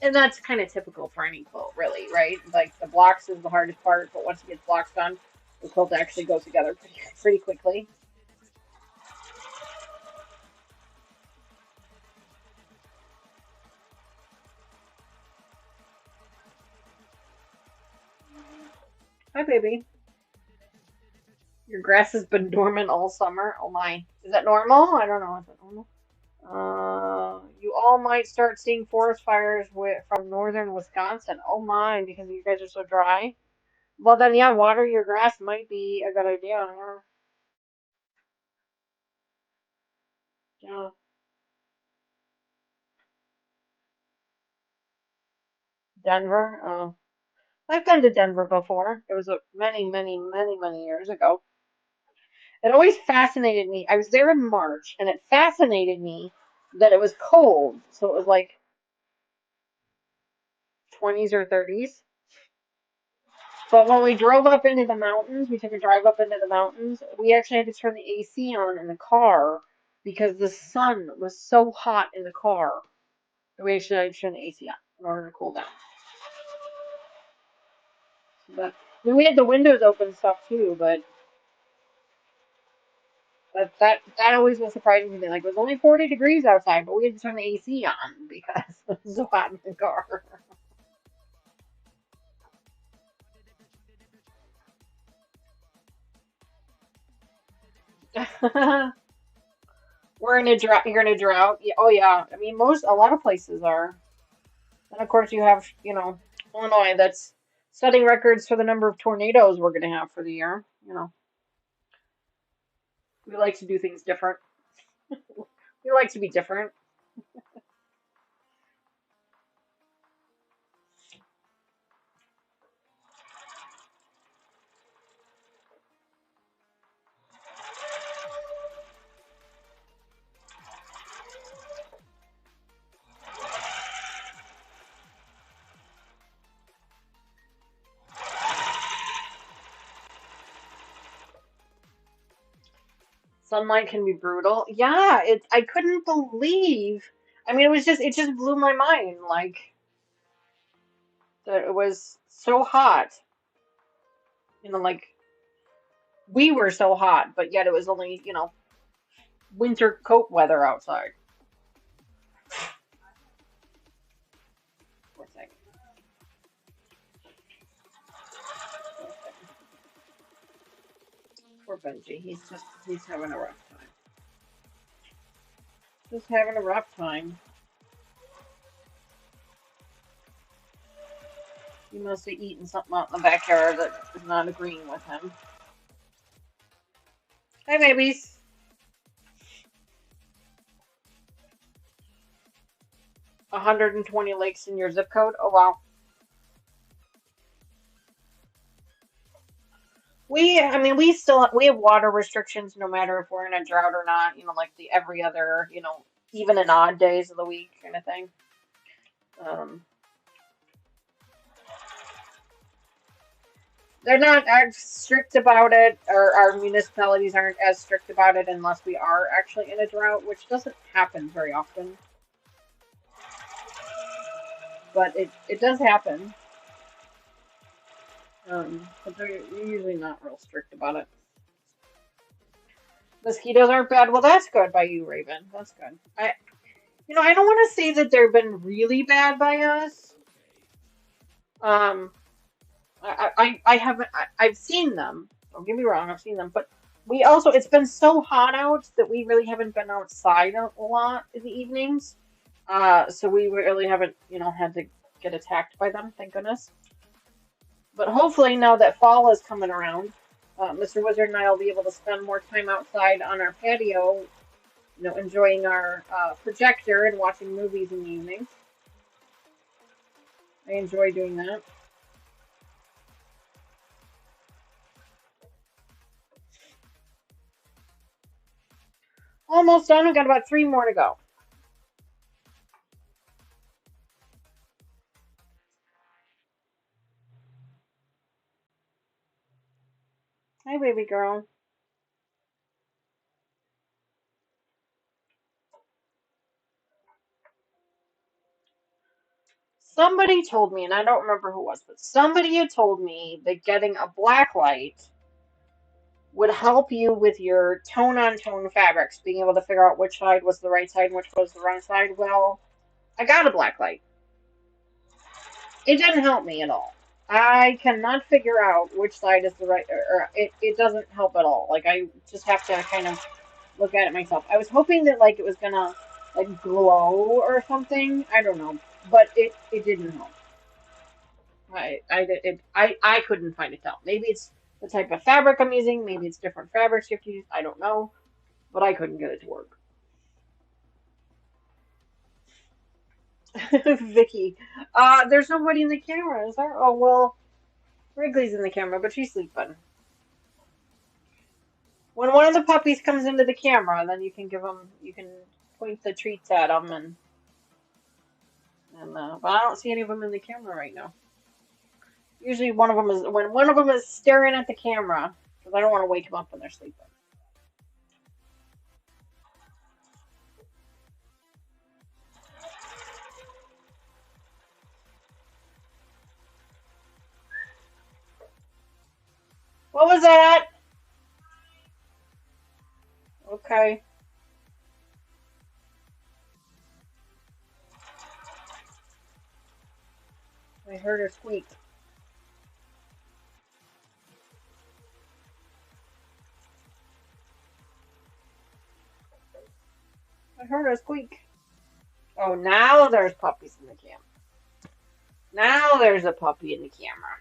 And that's kind of typical for any quilt, really, right? Like, the blocks is the hardest part, but once you get blocks done, the quilt actually goes together pretty quickly. Hi, baby. Your grass has been dormant all summer. Oh my. Is that normal? I don't know. Is that normal? You all might start seeing forest fires from northern Wisconsin. Oh my, because you guys are so dry. Well then, yeah, water your grass might be a good idea. Yeah. Denver. Oh, I've been to Denver before. It was many years ago. It always fascinated me. I was there in March, and it fascinated me that it was cold. So it was like 20s or 30s. But when we drove up into the mountains, we took a drive up into the mountains, we actually had to turn the AC on in the car because the sun was so hot in the car. We actually had to turn the AC on in order to cool down. But I mean, we had the windows open and stuff too, but that always was surprising to me. Like, it was only 40 degrees outside, but we had to turn the AC on because it was so hot in the car. We're in a drought. You're in a drought. Yeah, oh yeah. I mean, a lot of places are. And of course, you have, Illinois that's setting records for the number of tornadoes we're going to have for the year. We like to do things different. We like to be different. Sunlight can be brutal. Yeah, I couldn't believe. I mean, it just blew my mind. Like, that it was so hot. Like, we were so hot, but yet it was only, winter coat weather outside. Poor thing. Poor Benji. He's having a rough time. Just having a rough time. He must have eaten something out in the backyard that is not agreeing with him. Hey, babies. 120 lakes in your zip code? Oh, wow. I mean, we have water restrictions no matter if we're in a drought or not, like the every other, even and odd days of the week kind of thing. Um, they're not as strict about it, or our municipalities aren't as strict about it unless we are actually in a drought, which doesn't happen very often, but it does happen. But they're usually not real strict about it. Mosquitoes aren't bad. Well, that's good by you, Raven. That's good. I don't want to say that they've been really bad by us. Um, I haven't. I've seen them. Don't get me wrong. I've seen them, but it's been so hot out that we really haven't been outside a lot in the evenings. So we really haven't, had to get attacked by them. Thank goodness. But hopefully now that fall is coming around, Mr. Wizard and I will be able to spend more time outside on our patio, enjoying our projector and watching movies in the evenings. I enjoy doing that. Almost done. We've got about 3 more to go. Hi, baby girl. Somebody told me, and I don't remember who it was, but somebody had told me that getting a black light would help you with your tone-on-tone fabrics, being able to figure out which side was the right side and which was the wrong side. Well, I got a black light. It didn't help me at all. I cannot figure out which side is the right, or it doesn't help at all. Like, I just have to kind of look at it myself. I was hoping that, like, it was gonna, like, glow or something. I don't know. But it didn't help. I couldn't find it out. Maybe it's the type of fabric I'm using. Maybe it's different fabrics you have to use. I don't know. But I couldn't get it to work. Vicky. There's nobody in the camera, is there? Oh, well, Wrigley's in the camera, but she's sleeping. When one of the puppies comes into the camera, then you can point the treats at them, but I don't see any of them in the camera right now. Usually when one of them is staring at the camera, because I don't want to wake them up when they're sleeping. What was that? Okay. I heard her squeak. I heard her squeak. Oh, now there's puppies in the camera. Now there's a puppy in the camera.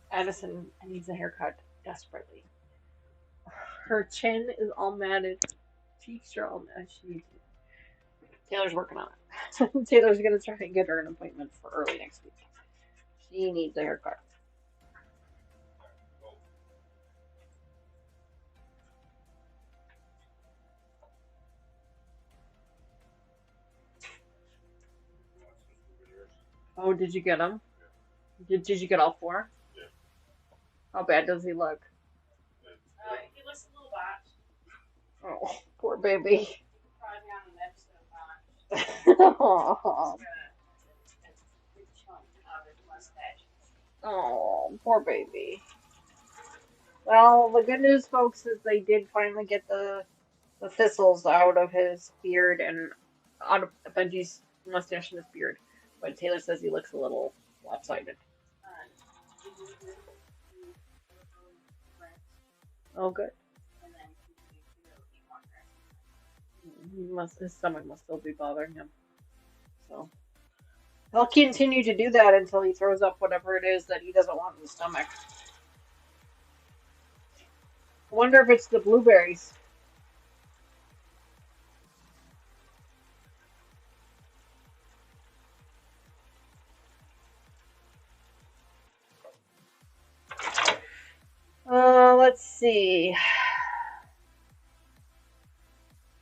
Addison needs a haircut desperately. Her chin is all matted. Cheeks are all matted. She needs it. Taylor's working on it. Taylor's gonna try and get her an appointment for early next week. She needs a haircut. Oh, did you get them? Did you get all 4? Yeah. How bad does he look? He looks a little botched. Oh, poor baby. Oh, oh, poor baby. Well, the good news, folks, is they did finally get the thistles out of his beard and out of Benji's mustache and his beard. But Taylor says he looks a little lopsided. Oh, good. His stomach must still be bothering him. So he'll continue to do that until he throws up whatever it is that he doesn't want in the stomach. I wonder if it's the blueberries. Let's see.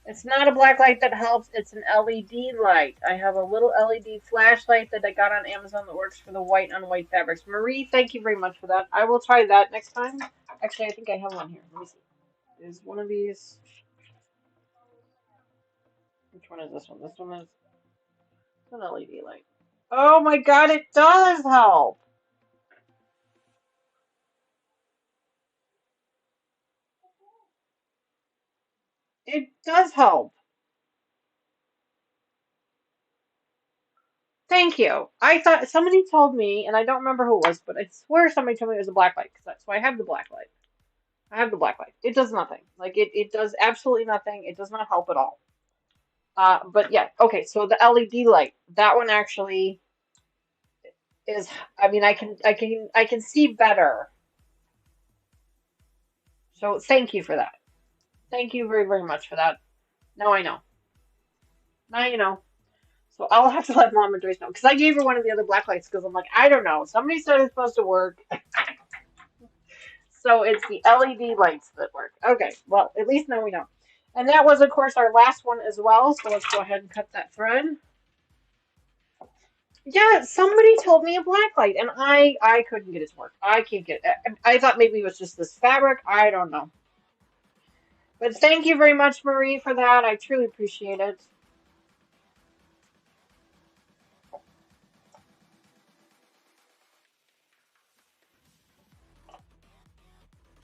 It's not a black light that helps, it's an LED light. I have a little LED flashlight that I got on Amazon that works for the white on white fabrics. Marie, thank you very much for that. I will try that next time. Actually, I think I have one here. Let me see. Is one of these... Which one is this one? This one is an LED light. Oh my god, it does help! It does help. Thank you. I thought somebody told me, and I don't remember who it was, but I swear somebody told me it was a black light. So I have the black light. I have the black light. It does nothing. Like it does absolutely nothing. It does not help at all. But yeah, okay. So the LED light, that one actually is. I mean, I can see better. So thank you for that. Thank you very very much for that. Now I know. Now you know. So I'll have to let Mom and Joyce know because I gave her one of the other black lights because I'm like I don't know. Somebody said it's supposed to work. So it's the LED lights that work. Okay, well, at least now we know. And that was, of course, our last one as well. So let's go ahead and cut that thread. Yeah, somebody told me a black light, and I couldn't get it to work. I can't get it. I thought maybe it was just this fabric. I don't know. But thank you very much, Marie, for that. I truly appreciate it.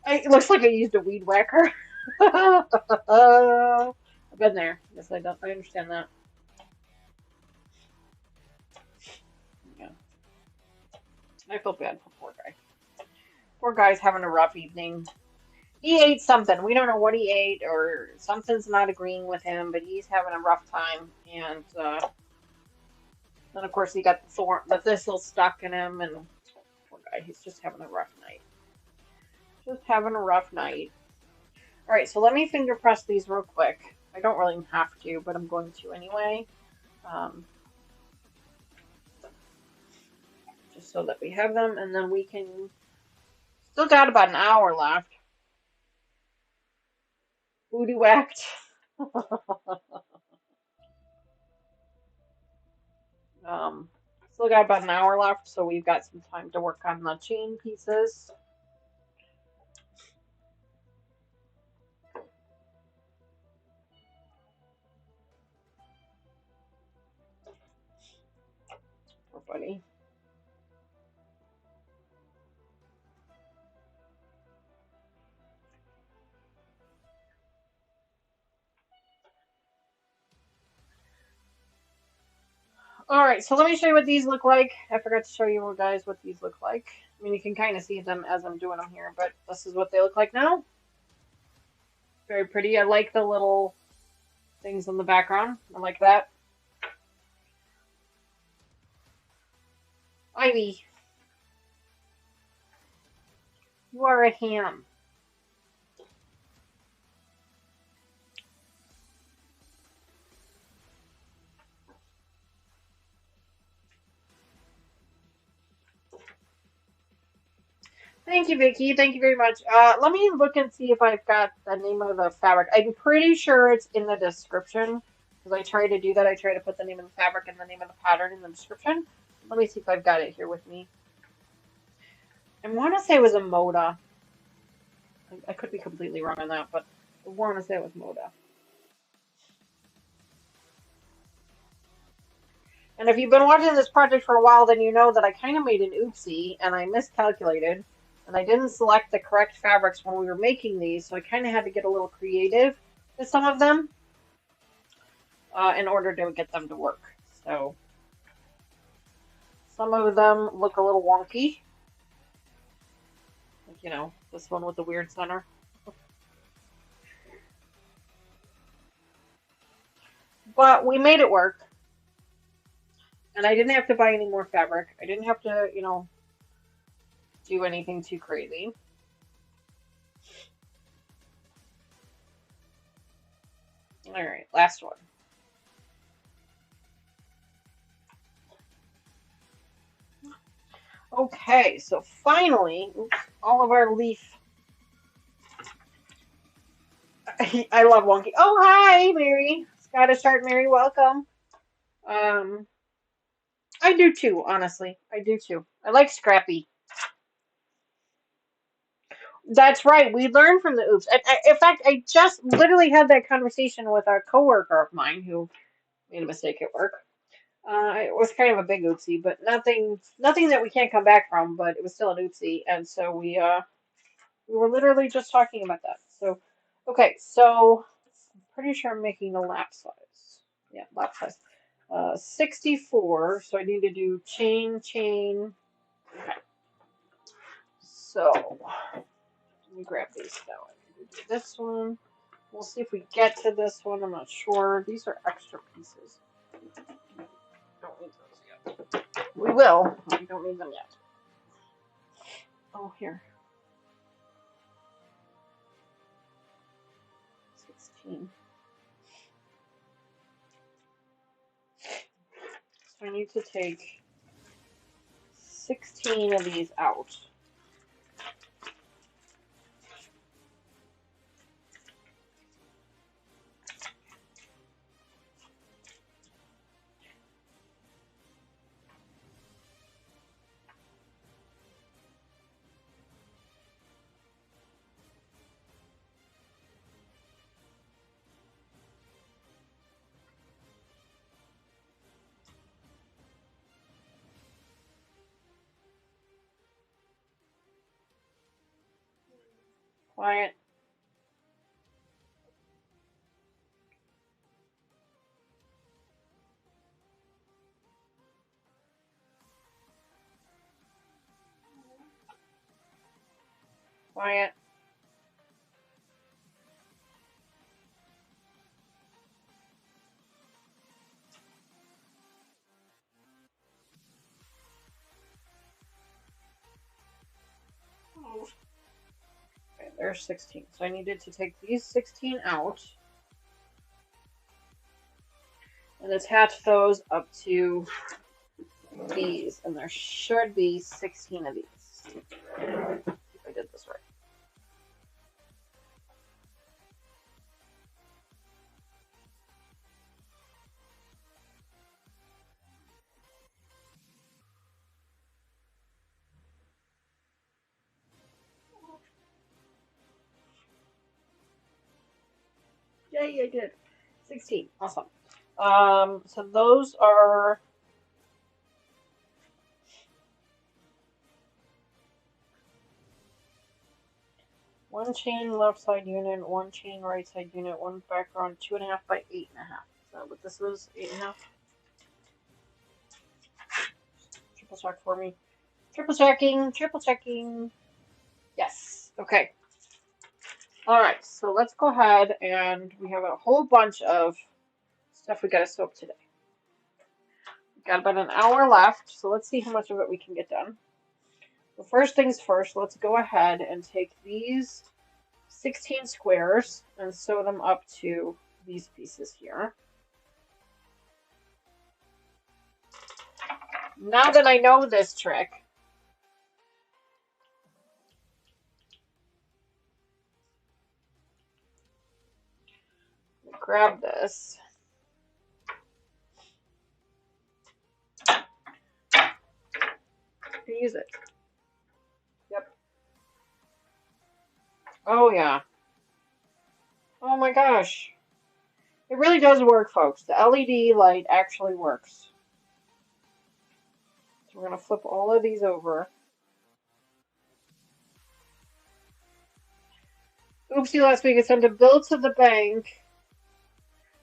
It looks like I used a weed whacker. I've been there. Yes, I don't. I understand that. Yeah, I feel bad for poor guy. Poor guy's having a rough evening. He ate something. We don't know what he ate, or something's not agreeing with him, but he's having a rough time. And then, of course, he got the thistle stuck in him, and poor guy, he's just having a rough night. Just having a rough night. All right, so let me finger press these real quick. I don't really have to, but I'm going to anyway. Just so that we have them, and then we can... Still got about an hour left. Booty whacked. Still got about an hour left, so we've got some time to work on the chain pieces. Poor buddy. Alright, so let me show you what these look like. I forgot to show you guys what these look like. I mean, you can kind of see them as I'm doing them here, but this is what they look like now. Very pretty. I like the little things in the background. I like that. Ivy. You are a ham. Thank you, Vicky. Thank you very much. Let me look and see if I've got the name of the fabric. I'm pretty sure it's in the description because I try to do that. I try to put the name of the fabric and the name of the pattern in the description. Let me see if I've got it here with me. I want to say it was a Moda. I could be completely wrong on that, but I want to say it was Moda. And if you've been watching this project for a while, then you know that I kind of made an oopsie and I miscalculated. And I didn't select the correct fabrics when we were making these, so I kind of had to get a little creative with some of them in order to get them to work. So some of them look a little wonky. Like, you know, this one with the weird center. But we made it work. And I didn't have to buy any more fabric. I didn't have to, do anything too crazy. All right, last one. Okay, so finally, all of our leaf. I love wonky. Oh, hi, Mary. Scottish Art Mary, welcome. Um, I do too, honestly. I do too. I like Scrappy. That's right. We learned from the oops. In fact, I just literally had that conversation with a coworker of mine who made a mistake at work. It was kind of a big oopsie, but nothing that we can't come back from. But it was still an oopsie, and so we were literally just talking about that. So, okay, so I'm pretty sure I'm making the lap size. Yeah, lap size. 64. So I need to do chain. Okay. So let me grab these now. This one. We'll see if we get to this one. I'm not sure. These are extra pieces. Don't need those yet. We will. We don't need them yet. Oh, here. 16. So I need to take 16 of these out. Quiet. Quiet. Okay, there's 16. So I needed to take these 16 out and attach those up to these. And there should be 16 of these. If I did this right. Yay, I did. 16. Awesome. So those are one chain left side unit, one chain right side unit, one background, 2.5 by 8.5. Is that what this was? 8.5? Triple check for me. Triple checking. Yes. Okay. Alright, so let's go ahead and we have a whole bunch of stuff we gotta soak today. We've got about an hour left, so let's see how much of it we can get done. So first things first, let's go ahead and take these 16 squares and sew them up to these pieces here. Now that I know this trick, grab this. Use it. Yep. Oh, yeah. Oh my gosh. It really does work, folks. The LED light actually works. So we're going to flip all of these over. Oopsie, last week I sent a bill to the bank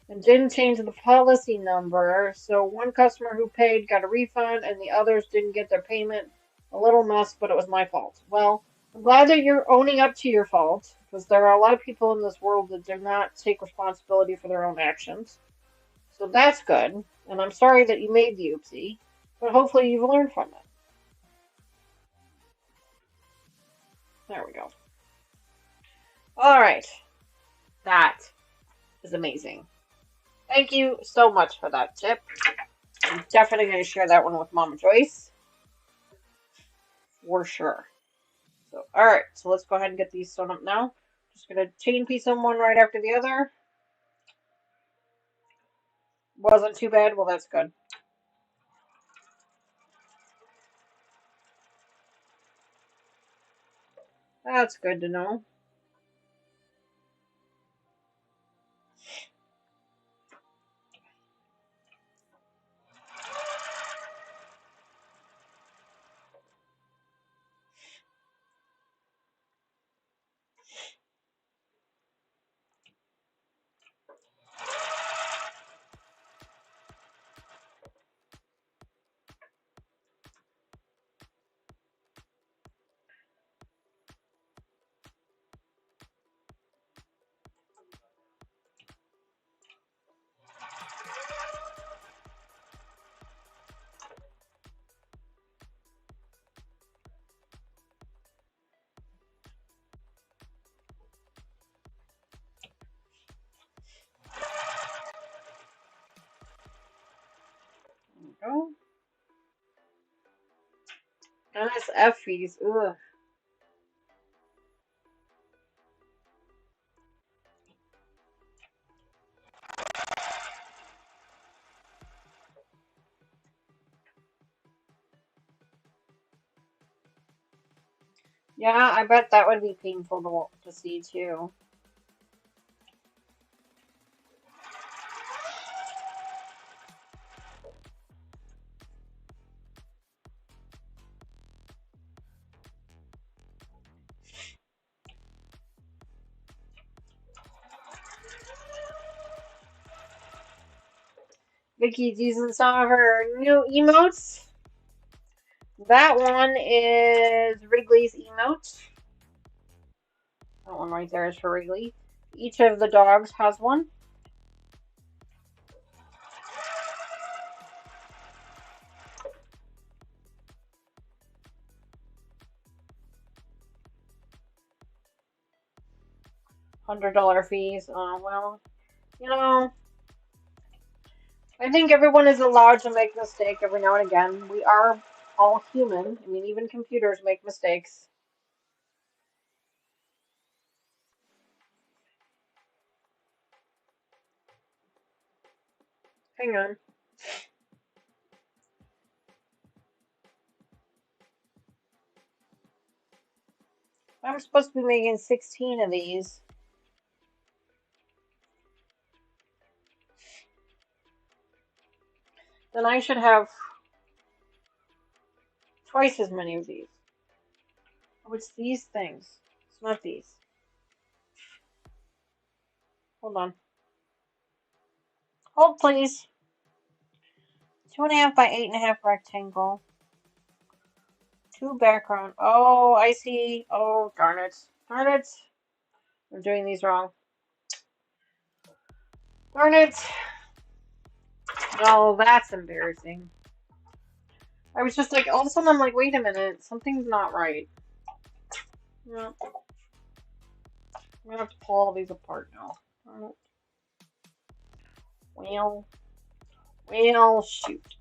and didn't change the policy number. So one customer who paid got a refund and the others didn't get their payment. A little mess, but it was my fault. Well, I'm glad that you're owning up to your fault, because there are a lot of people in this world that do not take responsibility for their own actions. So that's good. And I'm sorry that you made the oopsie, but hopefully you've learned from it. There we go. All right. That is amazing. Thank you so much for that tip. I'm definitely going to share that one with Mama Joyce. For sure. So, all right. So let's go ahead and get these sewn up now. Just going to chain piece them one right after the other. Wasn't too bad. Well, that's good. That's good to know. There we go. NSF fees. Ugh. Yeah, I bet that would be painful to see too. Vicky's using some of her new emotes. That one is Wrigley's emote. That one right there is for Wrigley. Each of the dogs has one. $100 fees. Well, you know, I think everyone is allowed to make a mistake every now and again. We are all human. I mean, even computers make mistakes. Hang on. I'm supposed to be making 16 of these. Then I should have twice as many of these. Oh, it's these things. It's not these. Hold on. Hold, please. 2.5 by 8.5 rectangle. 2 background. Oh, I see. Oh, darn it. Darn it. I'm doing these wrong. Darn it. Oh, that's embarrassing. I was just like, all of a sudden I'm like, wait a minute. Something's not right. Yeah. I'm gonna have to pull all these apart now. Well, shoot.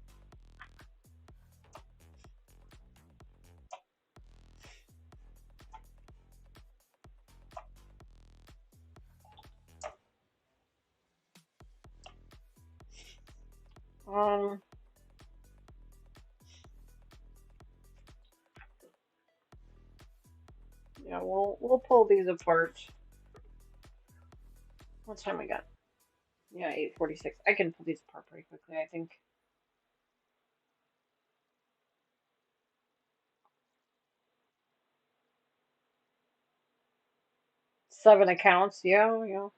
Um, yeah, we'll pull these apart. What time we got? Yeah, 8:46. I can pull these apart pretty quickly, I think. 7 accounts. Yeah, yeah.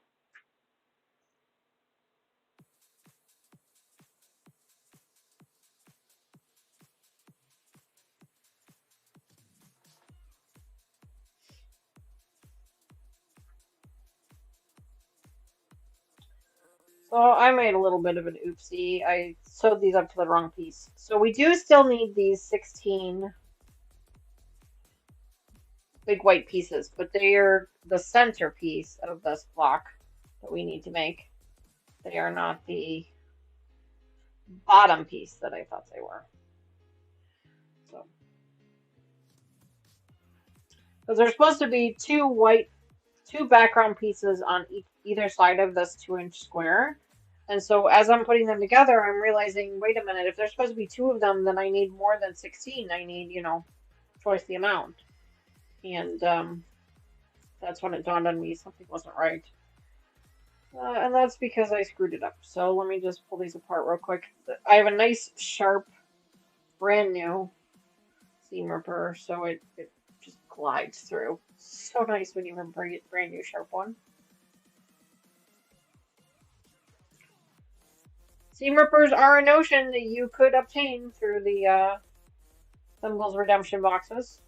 So I made a little bit of an oopsie. I sewed these up to the wrong piece. So we do still need these 16 big white pieces, but they are the centerpiece of this block that we need to make. They are not the bottom piece that I thought they were. So, because there's supposed to be two background pieces on either side of this 2-inch square. And so as I'm putting them together, I'm realizing, wait a minute, if there's supposed to be two of them, then I need more than 16. I need, twice the amount. And that's when it dawned on me something wasn't right. And that's because I screwed it up. So let me just pull these apart real quick. I have a nice, sharp, brand new seam ripper, so it just glides through. So nice when you have a brand new, sharp one. Seam rippers are a notion that you could obtain through the Thimbles redemption boxes.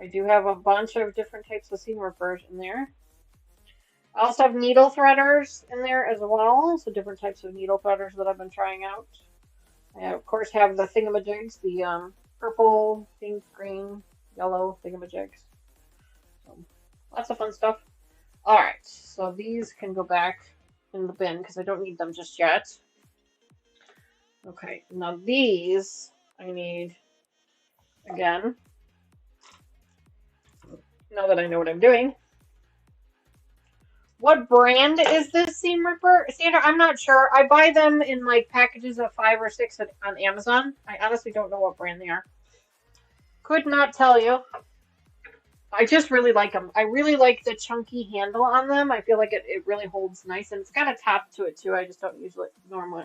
I do have a bunch of different types of seam rippers in there. I also have needle threaders in there as well, so different types of needle threaders that I've been trying out. I, of course, have the thingamajigs, the purple, pink, green, yellow thingamajigs. So, lots of fun stuff. Alright, so these can go back in the bin because I don't need them just yet. Okay, now these I need again. Now that I know what I'm doing. What brand is this seam ripper? Sandra, I'm not sure. I buy them in like packages of 5 or 6 on Amazon. I honestly don't know what brand they are. Could not tell you. I just really like them. I really like the chunky handle on them. I feel like it really holds nice, and it's got a top to it too. I just don't use it normally.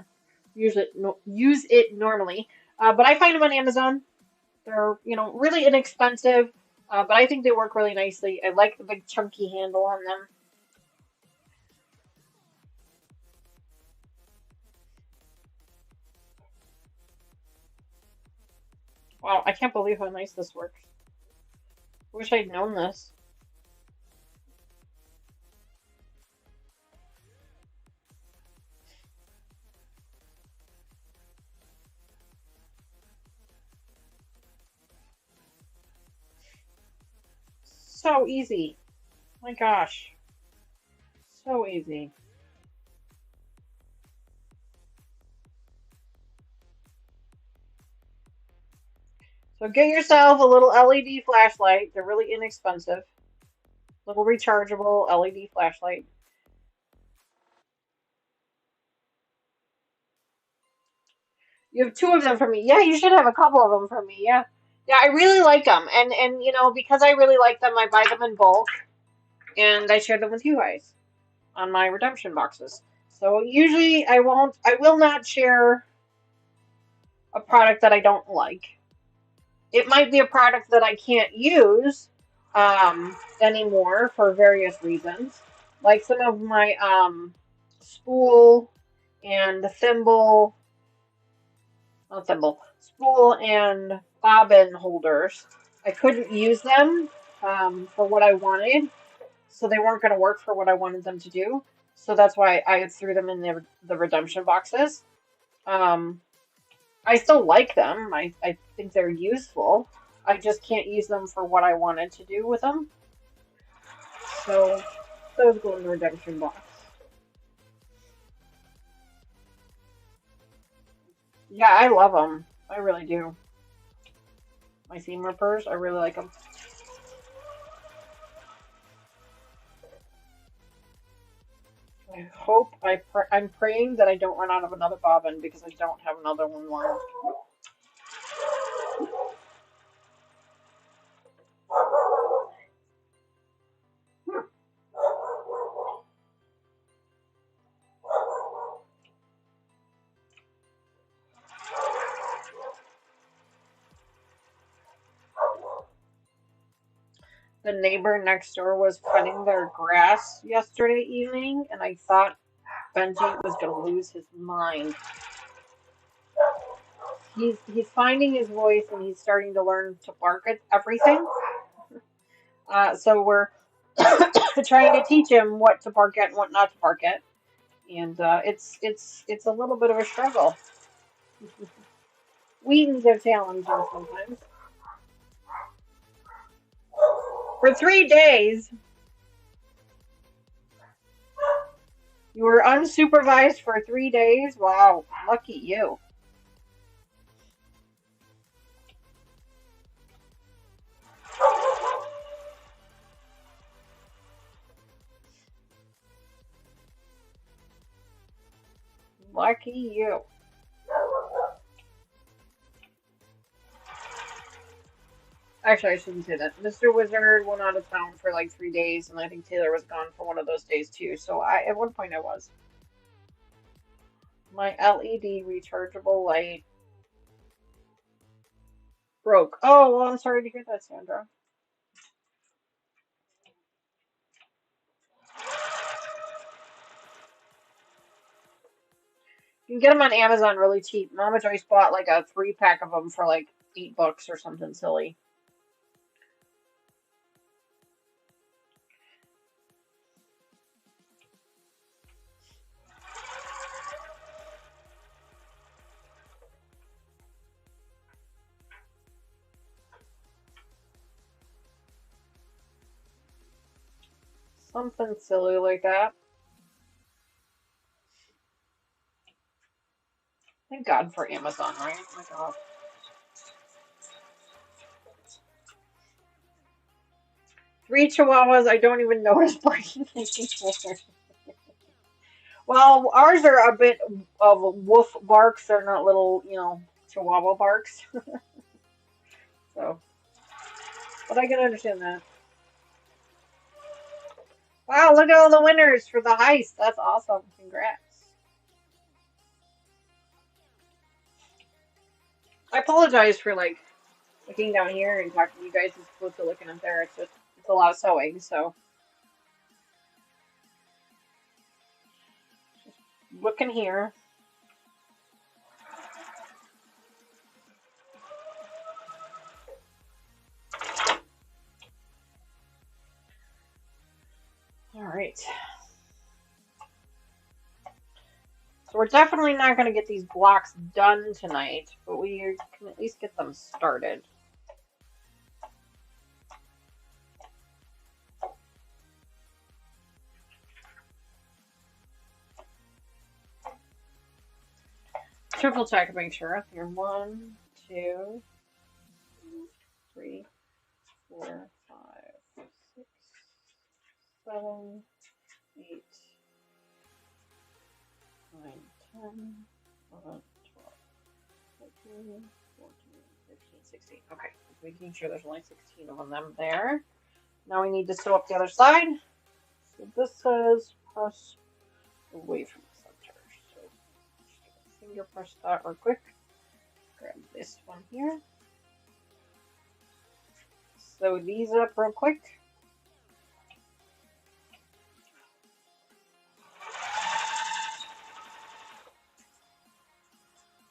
Use it normally. But I find them on Amazon. They're really inexpensive, but I think they work really nicely. I like the big chunky handle on them. Wow, I can't believe how nice this works. Wish I'd known this. So easy. My gosh. So easy. So get yourself a little LED flashlight. They're really inexpensive. Little rechargeable LED flashlight. You have 2 of them for me. Yeah, you should have a couple of them for me. Yeah. Yeah, I really like them. And because I really like them, I buy them in bulk. And I share them with you guys on my redemption boxes. So usually I will not share a product that I don't like. It might be a product that I can't use anymore for various reasons. Like some of my spool and thimble, not thimble, spool and bobbin holders. I couldn't use them for what I wanted, so they weren't going to work for what I wanted them to do. So that's why I threw them in the redemption boxes. I still like them. I think they're useful. I just can't use them for what I wanted to do with them. So those go in the redemption box. Yeah, I love them. I really do. My seam rippers, I really like them. I hope I'm praying that I don't run out of another bobbin because I don't have another one left. The neighbor next door was cutting their grass yesterday evening, and I thought Benji was going to lose his mind. He's finding his voice, and he's starting to learn to bark at everything. So we're trying to teach him what to bark at and what not to bark at, and it's a little bit of a struggle. Wheaton's are challenging sometimes. For 3 days, you were unsupervised for 3 days? Wow, lucky you. Lucky you. Actually, I shouldn't say that. Mr. Wizard went out of town for like 3 days, and I think Taylor was gone for one of those days too. So at one point I was. My LED rechargeable light broke. Oh, well, I'm sorry to hear that, Sandra. You can get them on Amazon really cheap. Mama Joyce bought like a 3-pack of them for like $8 or something silly. Something silly like that. Thank God for Amazon, right? Oh my God. 3 chihuahuas, I don't even notice barking anymore. Well, ours are a bit of wolf barks. They're not little, chihuahua barks. So, but I can understand that. Wow, look at all the winners for the heist. That's awesome. Congrats. I apologize for like looking down here and talking to you guys as opposed to looking up there. It's a lot of sewing, so just looking here. All right. So we're definitely not going to get these blocks done tonight, but we can at least get them started. Triple check to make sure. Here, 1, 2, 3, 4, 5, 6, 7, 8, 9, 10, 11, 12, 13, 14, 15, 16. Okay, making sure there's only 16 of them there. Now we need to sew up the other side. So this says press away from the center. So just finger press that real quick. Grab this one here. Sew these up real quick.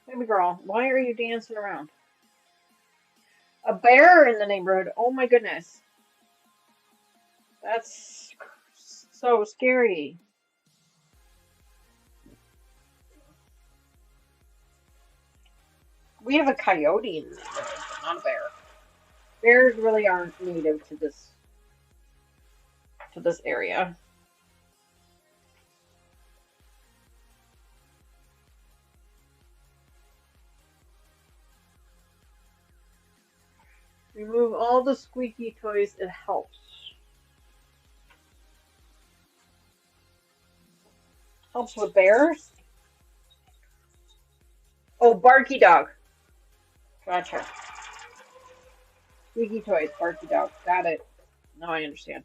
Baby girl, why are you dancing around? A bear in the neighborhood. Oh my goodness. That's so scary. We have a coyote in the neighborhood, but not a bear. Bears really aren't native to this area. Remove all the squeaky toys. It helps. Helps with bears? Oh, barky dog. Gotcha. Squeaky toys, barky dog. Got it. Now I understand.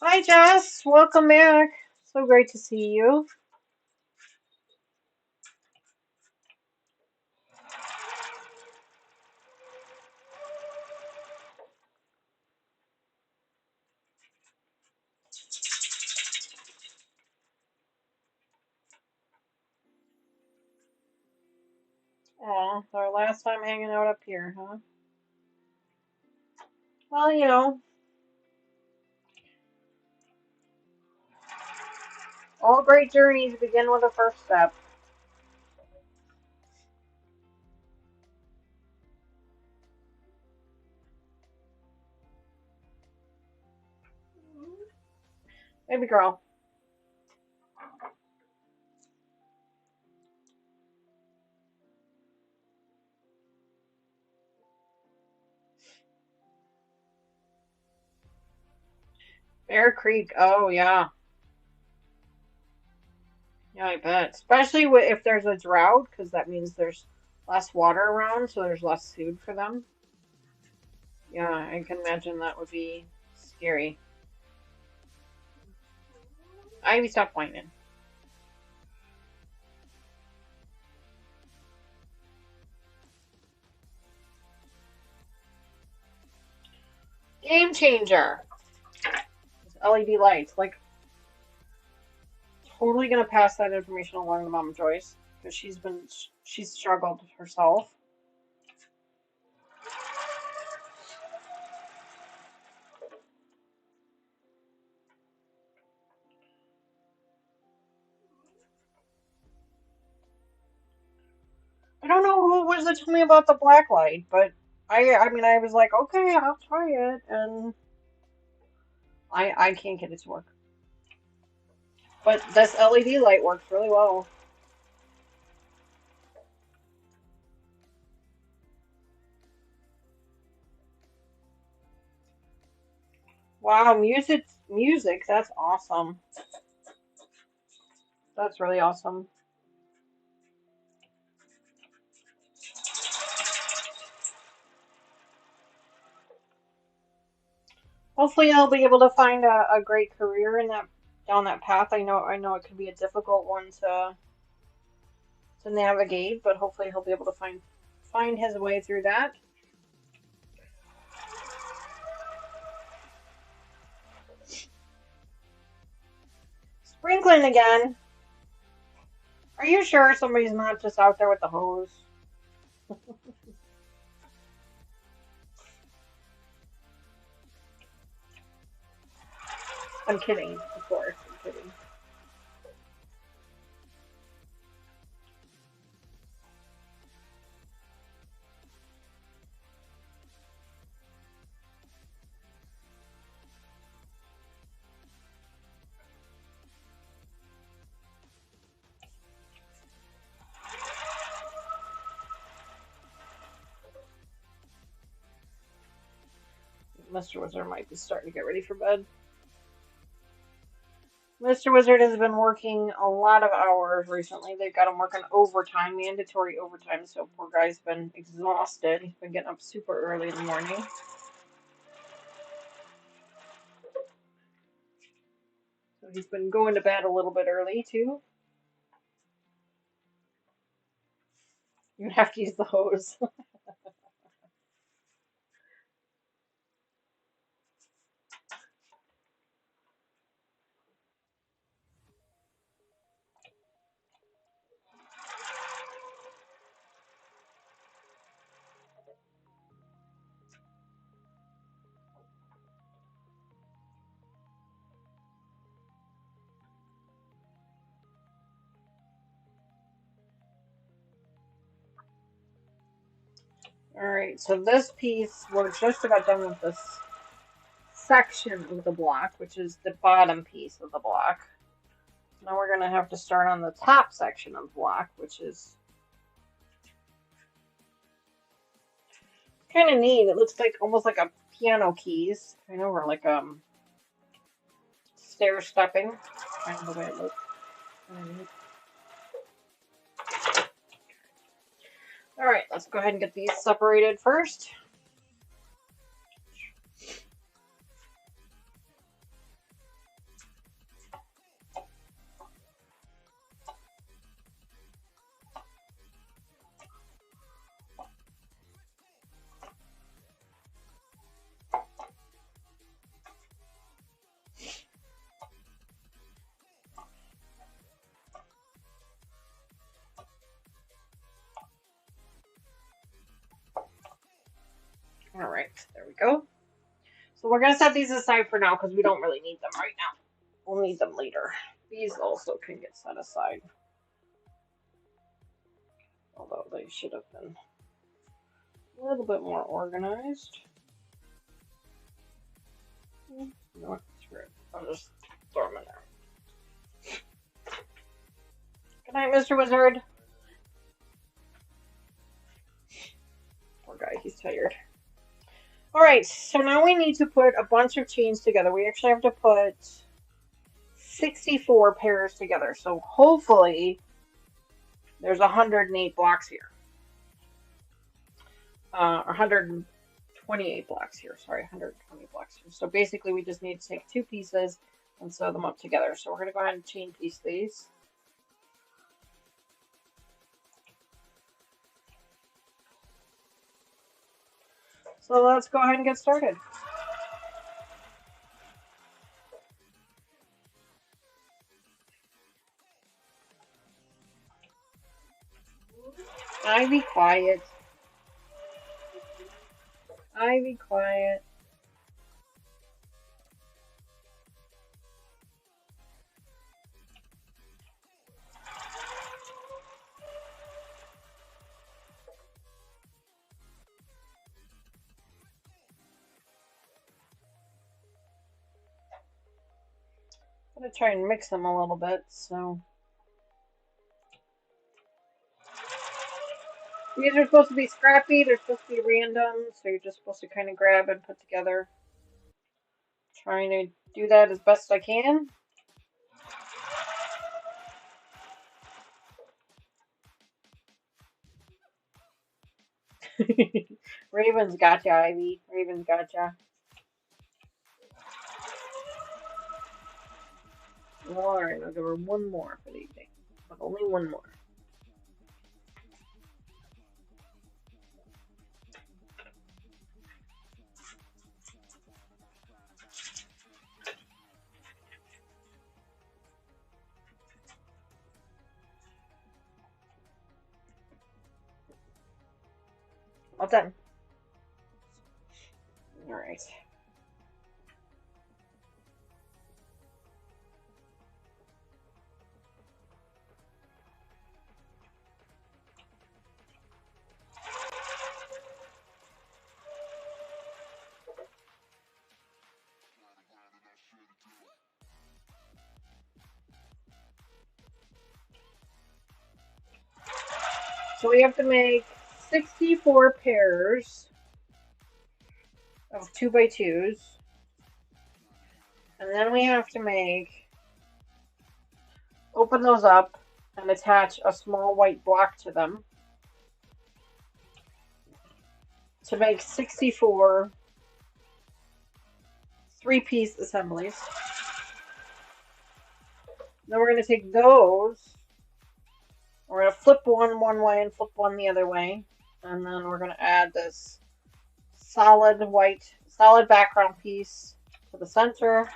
Hi, Jess. Welcome back. So great to see you. Oh, our last time hanging out up here, huh? Well, you know, all great journeys begin with a first step. Baby girl. Bear Creek. Oh, yeah. Yeah, I bet. Especially if there's a drought, because that means there's less water around, so there's less food for them. Yeah, I can imagine that would be scary. Ivy, stop whining. Game changer. LED lights. Like, totally gonna pass that information along to Mama Joyce because she's struggled herself. I don't know who it was that told me about the black light, but I mean I was like, okay, I'll try it, and I can't get it to work. But this LED light works really well. Wow, music, that's awesome. That's really awesome. Hopefully I'll be able to find a great career in that down that path. I know it could be a difficult one to navigate, but hopefully he'll be able to find his way through that. Sprinkling again. Are you sure somebody's not just out there with the hose? I'm kidding, of course. I'm kidding. Mr. Wizard might be starting to get ready for bed. Mr. Wizard has been working a lot of hours recently. They've got him working overtime, mandatory overtime, so poor guy's been exhausted. He's been getting up super early in the morning. So he's been going to bed a little bit early too. You have to use the hose. Alright, so this piece, we're just about done with this section of the block, which is the bottom piece of the block. Now we're going to have to start on the top section of the block, which is kind of neat. It looks like almost like a piano keys, kind of, or like stair stepping, kind of the way it looks. Alright, let's go ahead and get these separated first. All right, there we go. So we're gonna set these aside for now because we don't really need them right now. We'll need them later. These also can get set aside, although they should have been a little bit more organized. You know what? Screw it. I'll just throw them in there. Good night, Mr. Wizard. Poor guy, he's tired. Alright, so now we need to put a bunch of chains together. We actually have to put 64 pairs together. So hopefully there's 108 blocks here. 128 blocks here. Sorry, 120 blocks here. So basically we just need to take two pieces and sew them up together. So we're going to go ahead and chain piece these. So let's go ahead and get started. Ivy, quiet. Ivy, quiet. I'm going to try and mix them a little bit, so. These are supposed to be scrappy, they're supposed to be random, so you're just supposed to kind of grab and put together. Trying to do that as best I can. Raven's gotcha, Ivy. Raven's gotcha. Alright, I'll give her one more for the evening. But only one more. All done. Alright. So we have to make 64 pairs of 2x2s. And then we have to open those up and attach a small white block to them to make 64 three-piece assemblies. Then we're going to take those. We're going to flip one way and flip one the other way. And then we're going to add this solid background piece to the center.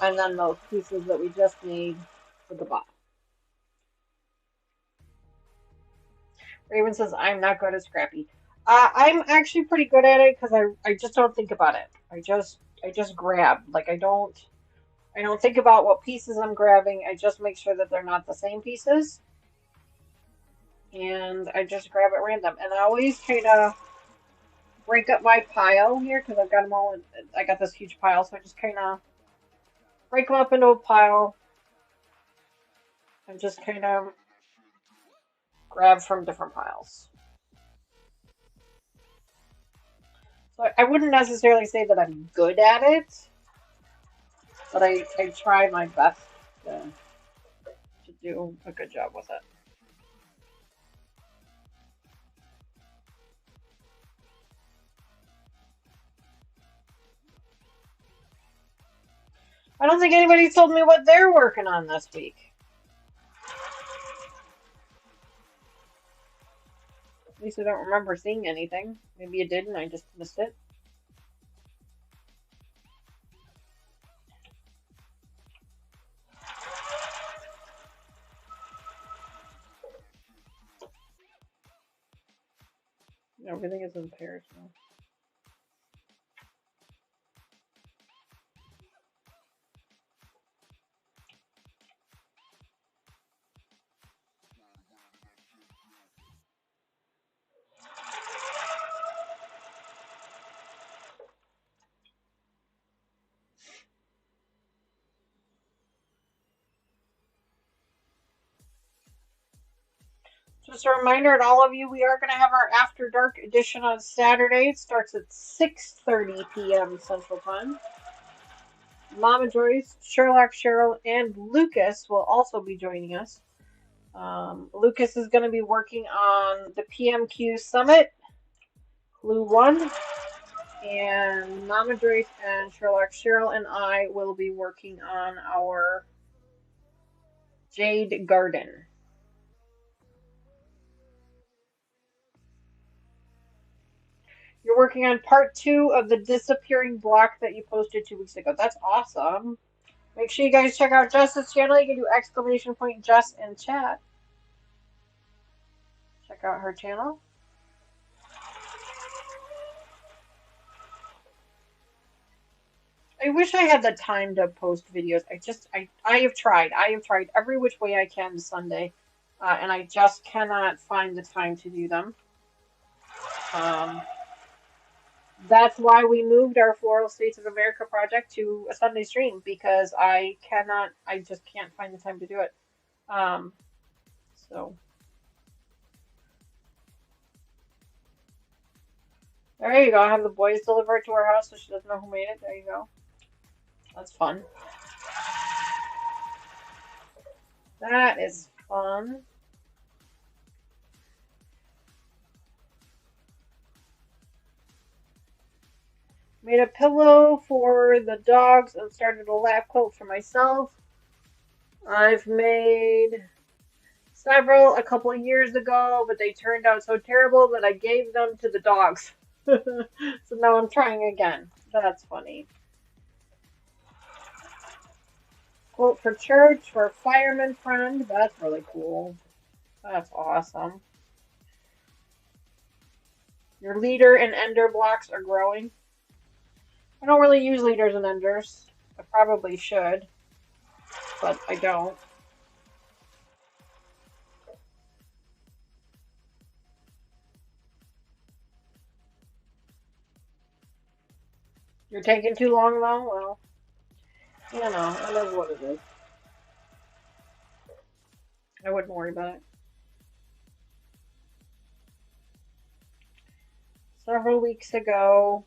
And then those pieces that we just made for the bottom. Raven says, I'm not good at Scrappy. I'm actually pretty good at it because I just don't think about it. I just grab. Like I don't think about what pieces I'm grabbing. I just make sure that they're not the same pieces. And I just grab at random. And I always try to break up my pile here because I've got them all. I got this huge pile, so I just kind of break them up into a pile and just kind of grab from different piles. So I wouldn't necessarily say that I'm good at it, but I try my best to do a good job with it. I don't think anybody's told me what they're working on this week. At least I don't remember seeing anything. Maybe you did and I just missed it. Everything is in pairs now. Just a reminder to all of you, we are going to have our After Dark edition on Saturday. It starts at 6:30 p.m. Central Time. Mama Joyce, Sherlock, Cheryl, and Lucas will also be joining us. Lucas is going to be working on the PMQ Summit, Clue 1, and Mama Joyce and Sherlock, Cheryl, and I will be working on our Jade Garden. You're working on part 2 of the disappearing block that you posted 2 weeks ago. That's awesome. Make sure you guys check out Jess's channel. You can do exclamation point Jess in chat. Check out her channel. I wish I had the time to post videos. I have tried. I have tried every which way I can Sunday, and I just cannot find the time to do them. That's why we moved our Floral States of America project to a Sunday stream, because I just can't find the time to do it. So there you go. I have the boys deliver it to her house so she doesn't know who made it. There you go. That's fun. That is fun. Made a pillow for the dogs and started a lap quilt for myself. I've made several a couple of years ago, but they turned out so terrible that I gave them to the dogs. So now I'm trying again. That's funny. Quote for church for a fireman friend. That's really cool. That's awesome. Your leader and ender blocks are growing. I don't really use leaders and enders. I probably should, but I don't. You're taking too long though? Well, you know, that is what it is. I wouldn't worry about it. Several weeks ago,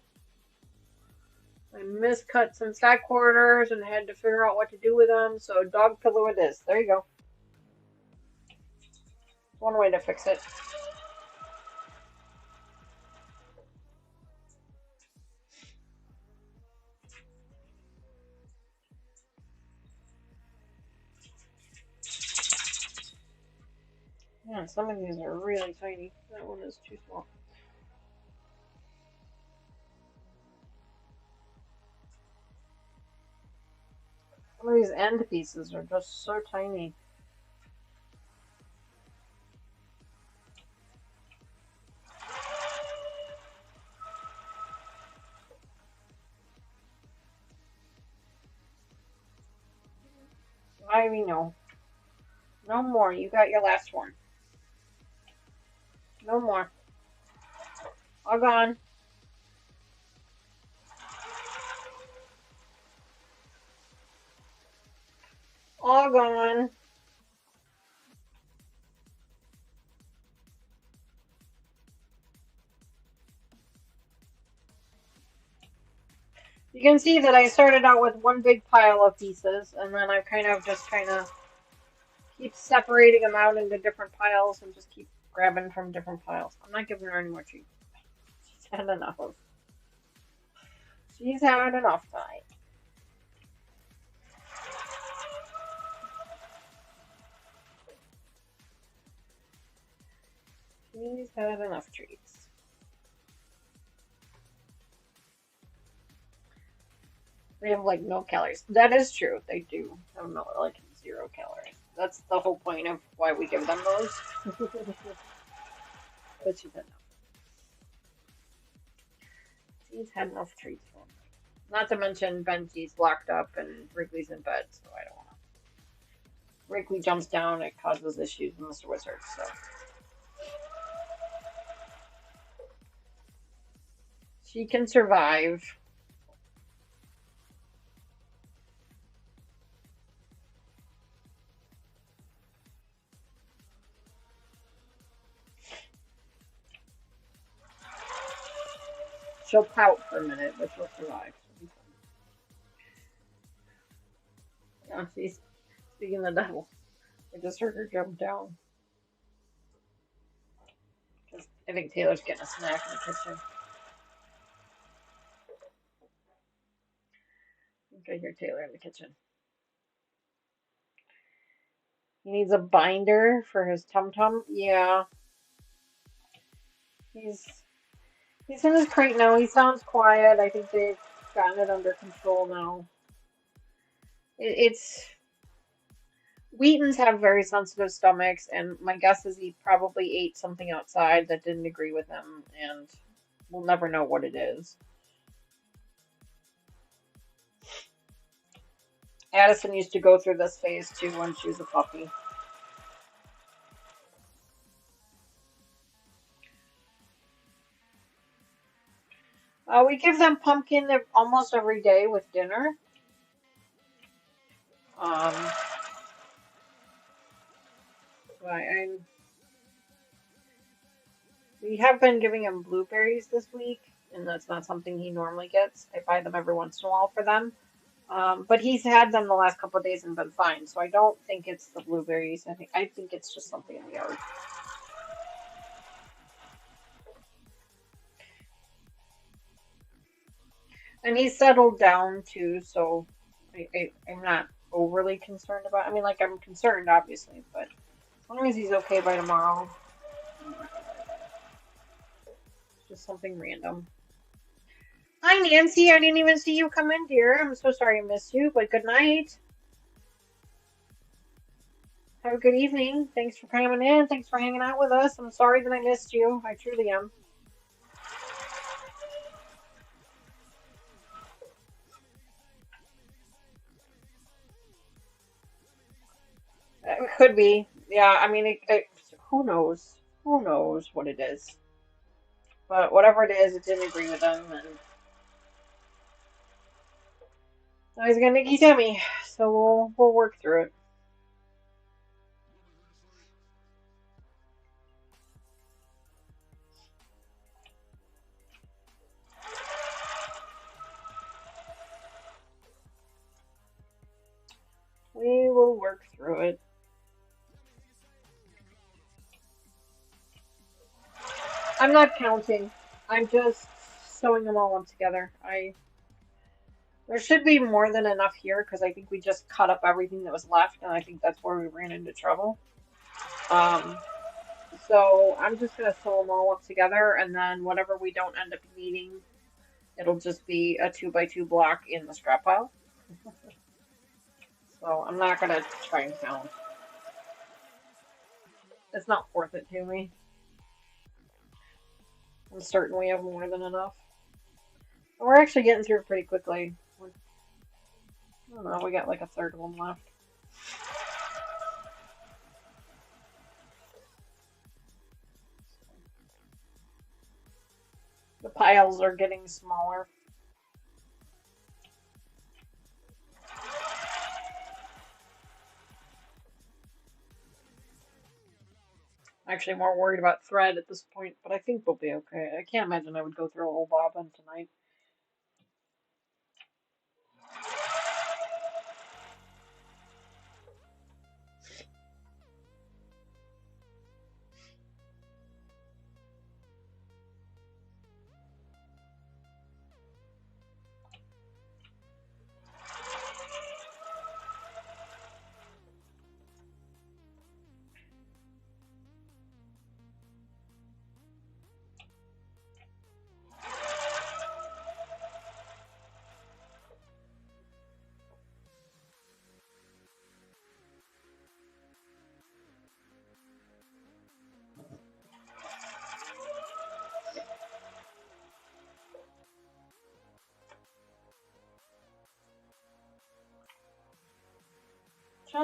I miscut some stack corridors and had to figure out what to do with them, so dog pillow it is. There you go. One way to fix it. Yeah, some of these are really tiny. That one is too small. Some of these end pieces are just so tiny. I mean, no. No more. You got your last one. No more. All gone. All gone. You can see that I started out with one big pile of pieces, and then I kind of keep separating them out into different piles and just keep grabbing from different piles. I'm not giving her any more treats. She's had enough. She's had enough tonight. She's had enough treats. They have like no calories. That is true. They do have no, like 0 calories. That's the whole point of why we give them those. But she's had enough. She's had enough treats for me. Not to mention Benji's locked up and Wrigley's in bed, so I don't want to. Wrigley jumps down, it causes issues with Mr. Wizard, so. She can survive. She'll pout for a minute, but she'll survive. Yeah, she's speaking of the devil. I just heard her jump down. I think Taylor's getting a snack in the kitchen. I think I hear Taylor in the kitchen. He needs a binder for his tum-tum. Yeah. He's in his crate now. He sounds quiet. I think they've gotten it under control now. It's Wheatons have very sensitive stomachs, and my guess is he probably ate something outside that didn't agree with him, and we'll never know what it is. Addison used to go through this phase too when she was a puppy. We give them pumpkin almost every day with dinner. We have been giving him blueberries this week, and that's not something he normally gets. I buy them every once in a while for them. But he's had them the last couple of days and been fine, so I don't think it's the blueberries. I think it's just something in the yard. And he's settled down too, so I'm not overly concerned about. I mean, like I'm concerned, obviously, but as long as he's okay by tomorrow, it's just something random. Hi, Nancy. I didn't even see you come in, dear. I'm so sorry I missed you, but good night. Have a good evening. Thanks for coming in. Thanks for hanging out with us. I'm sorry that I missed you. I truly am. It could be. Yeah, I mean, who knows? Who knows what it is? But whatever it is, it didn't agree with him, and now he's gonna Nicky Timmy. So we'll work through it. We will work through it. I'm not counting. I'm just sewing them all up together. There should be more than enough here because I think we just cut up everything that was left, and I think that's where we ran into trouble. So I'm just gonna sew them all up together, and then whatever we don't end up needing, it'll just be a 2x2 block in the scrap pile. So I'm not gonna try and count. It's not worth it to me. I'm certain we have more than enough. We're actually getting through it pretty quickly. I don't know, we got like a third of them left. The piles are getting smaller. I'm actually more worried about thread at this point, but I think we'll be okay. I can't imagine I would go through a whole bobbin tonight.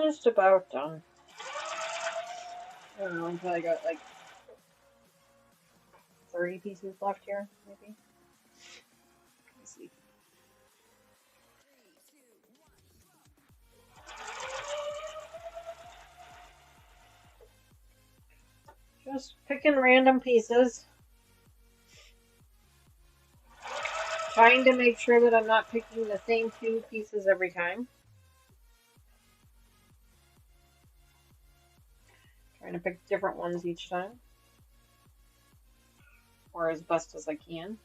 Just about done. I don't know, until I got like 30 pieces left here, maybe. Let's see. Just picking random pieces. Trying to make sure that I'm not picking the same two pieces every time. Trying to pick different ones each time. Or as best as I can.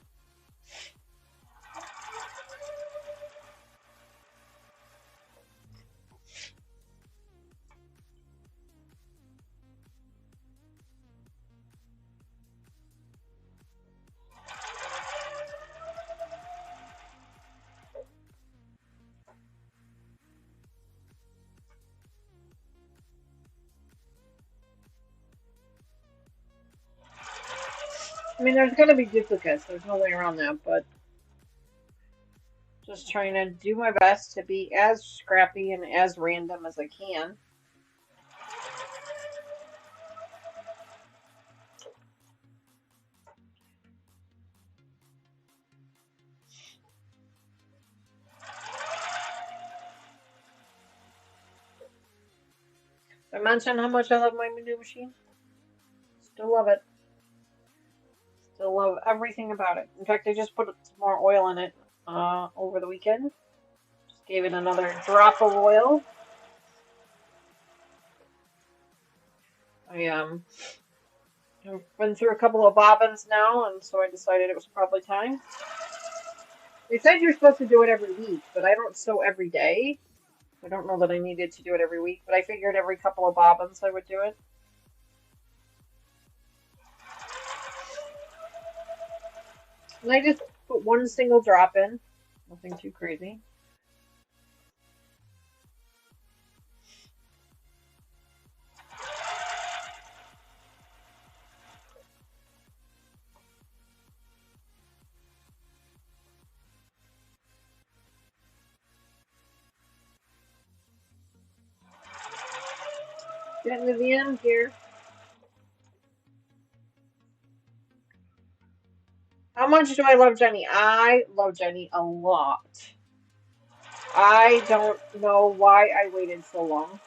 I mean, there's going to be duplicates. There's no way around that, but just trying to do my best to be as scrappy and as random as I can. Did I mention how much I love my new machine? Still love it. Still love everything about it. In fact, I just put some more oil in it over the weekend. Just gave it another drop of oil. I've been through a couple of bobbins now, and so I decided it was probably time. They said you're supposed to do it every week, but I don't sew every day. I don't know that I needed to do it every week, but I figured every couple of bobbins I would do it. And I just put one single drop in. Nothing too crazy. Getting to the end here. How much do I love Jenny? I love Jenny a lot. I don't know why I waited so long.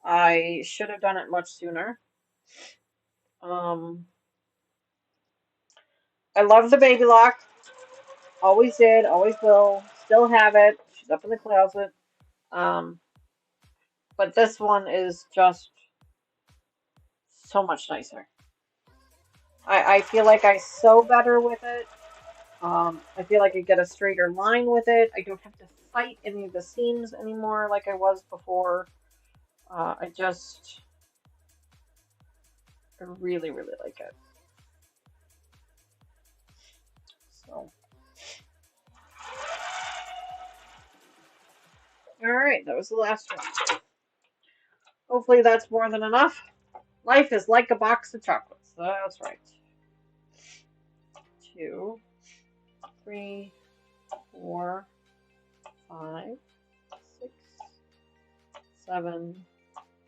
I should have done it much sooner. I love the baby lock. Always did, always will. Still have it. She's up in the closet. But this one is just so much nicer. I feel like I sew better with it. I feel like I get a straighter line with it. I don't have to fight any of the seams anymore like I was before. I really, really like it. So, all right, that was the last one. Hopefully that's more than enough. Life is like a box of chocolates. That's right. 2, 3, 4, 5, 6, 7,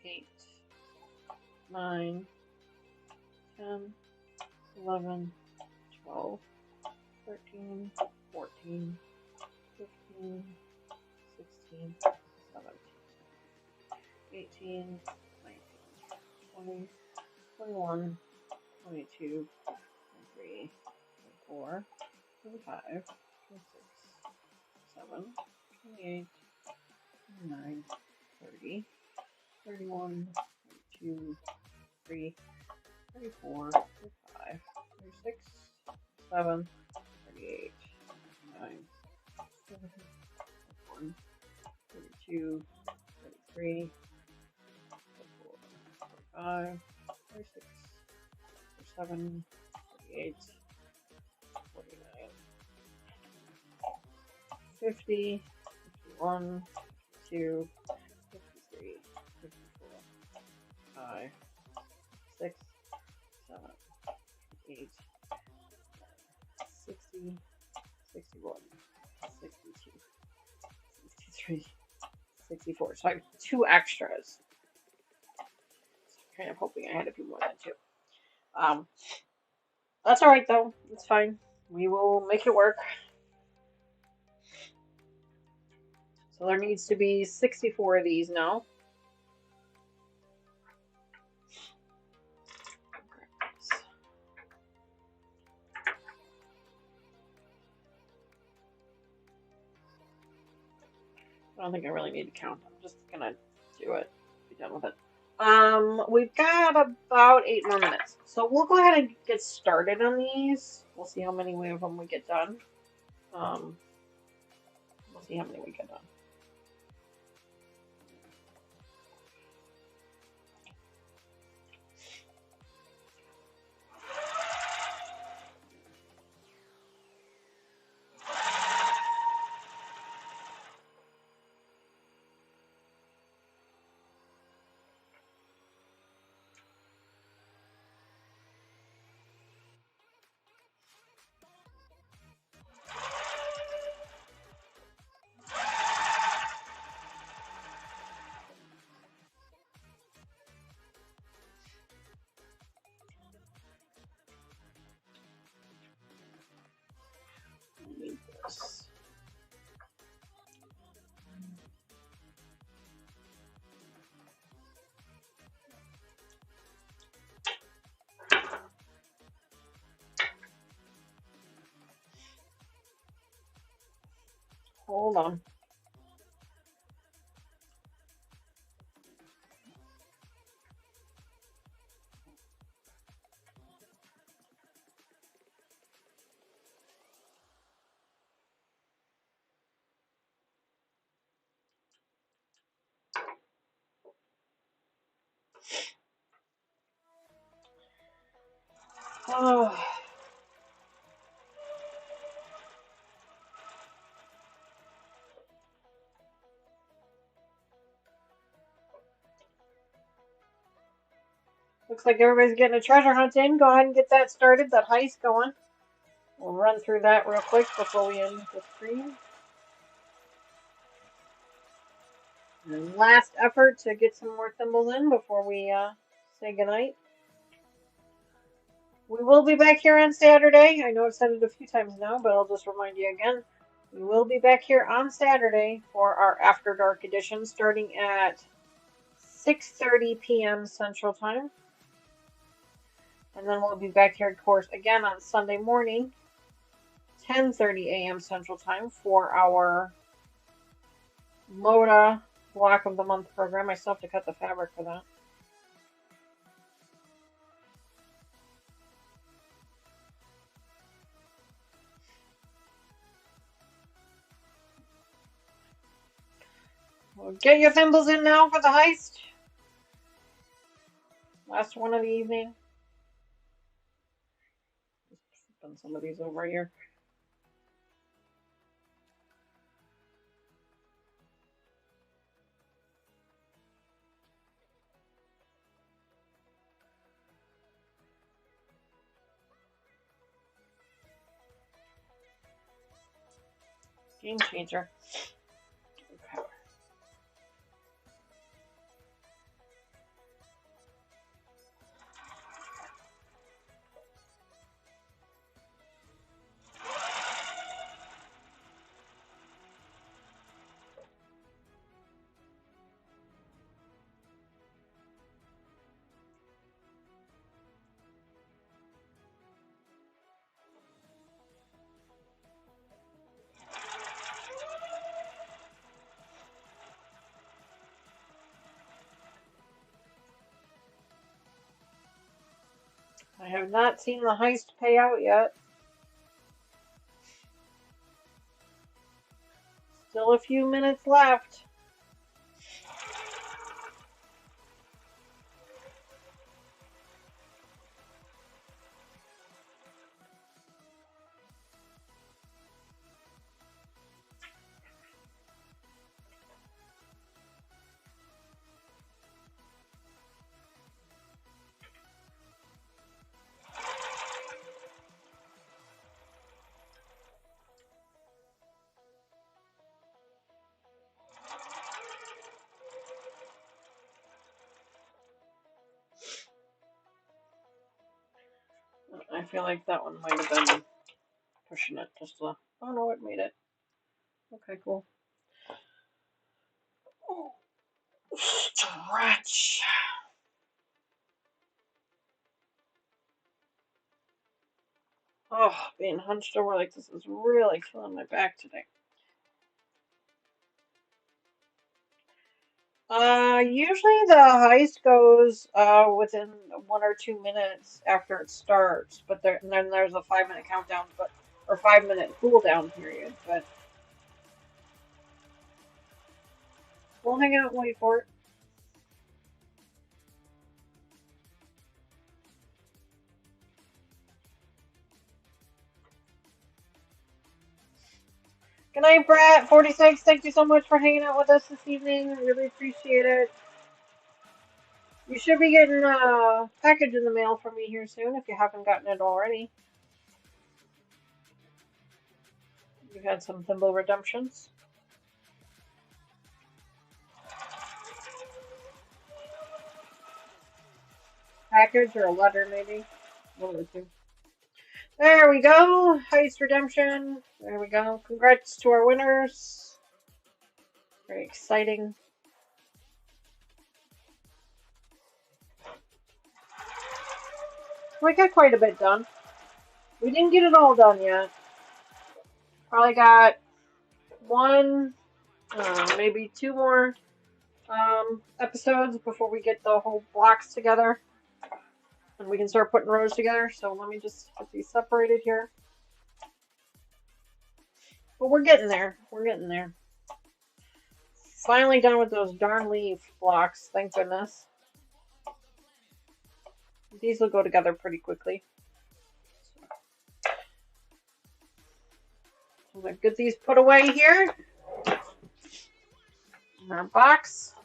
8, 9, 10, 11, 12, 13, 14, 15, 16, 17, 18, 19, 20, 21, 22, 23, 24, 25, 26, 27, 28, 29, 30, 31, 32, 33, 34, 35, 36, 37, 38, 39, 41, 32, 33, 34, 45, 46, 47, 48, 49, 50, 51, 52, 53, 54, 5, 6, 7, 8, 60, 61, 62, 63, 64. So I have 2 extras. So I'm kind of hoping I had a few more than 2. That's alright though. It's fine. We will make it work. So there needs to be 64 of these now. don't think I really need to count. I'm just gonna do it. Be done with it. We've got about 8 more minutes, so we'll go ahead and get started on these. We'll see how many of them we get done. Um, we'll see how many we get done. Need this. Hold on. Oh. Looks like everybody's getting a treasure hunt in. Go ahead and get that started, that heist going. We'll run through that real quick before we end the stream. And last effort to get some more thimbles in before we say goodnight. We will be back here on Saturday. I know I've said it a few times now, but I'll just remind you again. We will be back here on Saturday for our After Dark edition starting at 6:30 p.m. Central Time. And then we'll be back here, of course, again on Sunday morning, 10:30 a.m. Central Time for our Moda Block of the Month program. I still have to cut the fabric for that. Well, get your thimbles in now for the heist. Last one of the evening. Just put some of these over here. Game changer. Okay. I have not seen the heist pay out yet. Still a few minutes left. I feel like that one might have been pushing it just a... Oh no, it made it. Okay, cool. Oh, stretch. Oh, being hunched over like this is really killing my back today. Usually the heist goes within 1 or 2 minutes after it starts, but and then there's a 5 minute countdown, but or 5 minute cooldown period. But we'll hang out and wait for it. Good night, Brat46. Thank you so much for hanging out with us this evening. Really appreciate it. You should be getting a package in the mail from me here soon if you haven't gotten it already. You've had some thimble redemptions. Package or a letter, maybe. One of the two. There we go. Heist redemption. There we go. Congrats to our winners. Very exciting. We got quite a bit done. We didn't get it all done yet. Probably got one, maybe two more episodes before we get the whole blocks together. And we can start putting rows together. So let me just get these separated here. But we're getting there. We're getting there. Finally done with those darn leaf blocks. Thank goodness. These will go together pretty quickly. So I'm going to get these put away here in our box.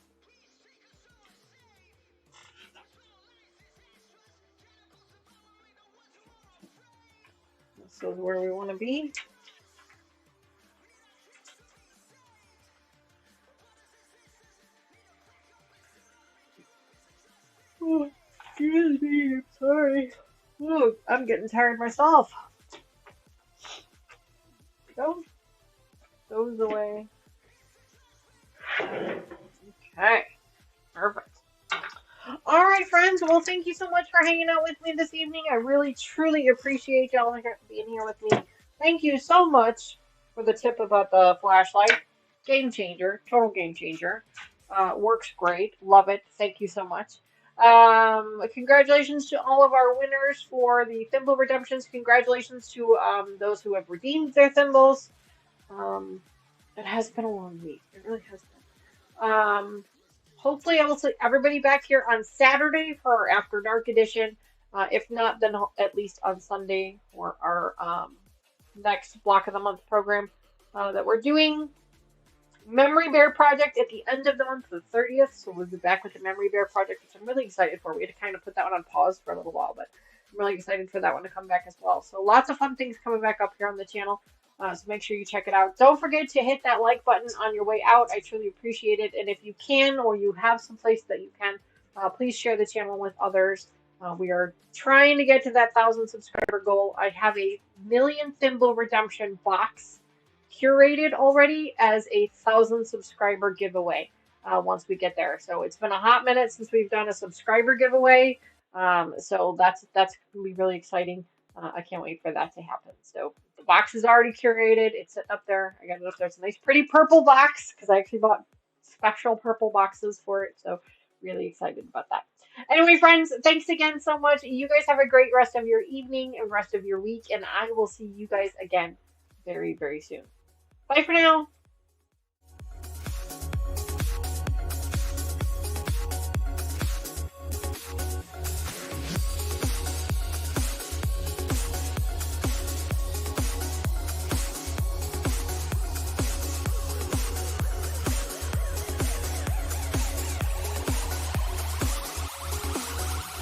This is where we want to be. Oh, excuse me, I'm sorry. Oh, I'm getting tired myself. Go. Goes away. Okay. Perfect. All right, friends. Well, thank you so much for hanging out with me this evening. I really, truly appreciate y'all being here with me. Thank you so much for the tip about the flashlight. Game changer. Total game changer. Works great. Love it. Thank you so much. Congratulations to all of our winners for the thimble redemptions. Congratulations to those who have redeemed their thimbles. It has been a long week. It really has been. Hopefully I will see everybody back here on Saturday for our After Dark edition. If not, then at least on Sunday for our next Block of the Month program that we're doing. Memory Bear Project at the end of the month, the 30th. So we'll be back with the Memory Bear Project, which I'm really excited for. We had to kind of put that one on pause for a little while, but I'm really excited for that one to come back as well. So lots of fun things coming back up here on the channel. So make sure you check it out. Don't forget to hit that like button on your way out. I truly appreciate it. And if you can, or you have some place that you can, please share the channel with others. We are trying to get to that 1,000 subscriber goal. I have a million thimble redemption box curated already as a 1,000 subscriber giveaway once we get there. So it's been a hot minute since we've done a subscriber giveaway. So that's going to be really exciting. I can't wait for that to happen. So the box is already curated. It's sitting up there. I got it up there. It's a nice, pretty purple box because I actually bought special purple boxes for it. So really excited about that. Anyway, friends, thanks again so much. You guys have a great rest of your evening and rest of your week. And I will see you guys again very, very soon. Bye for now.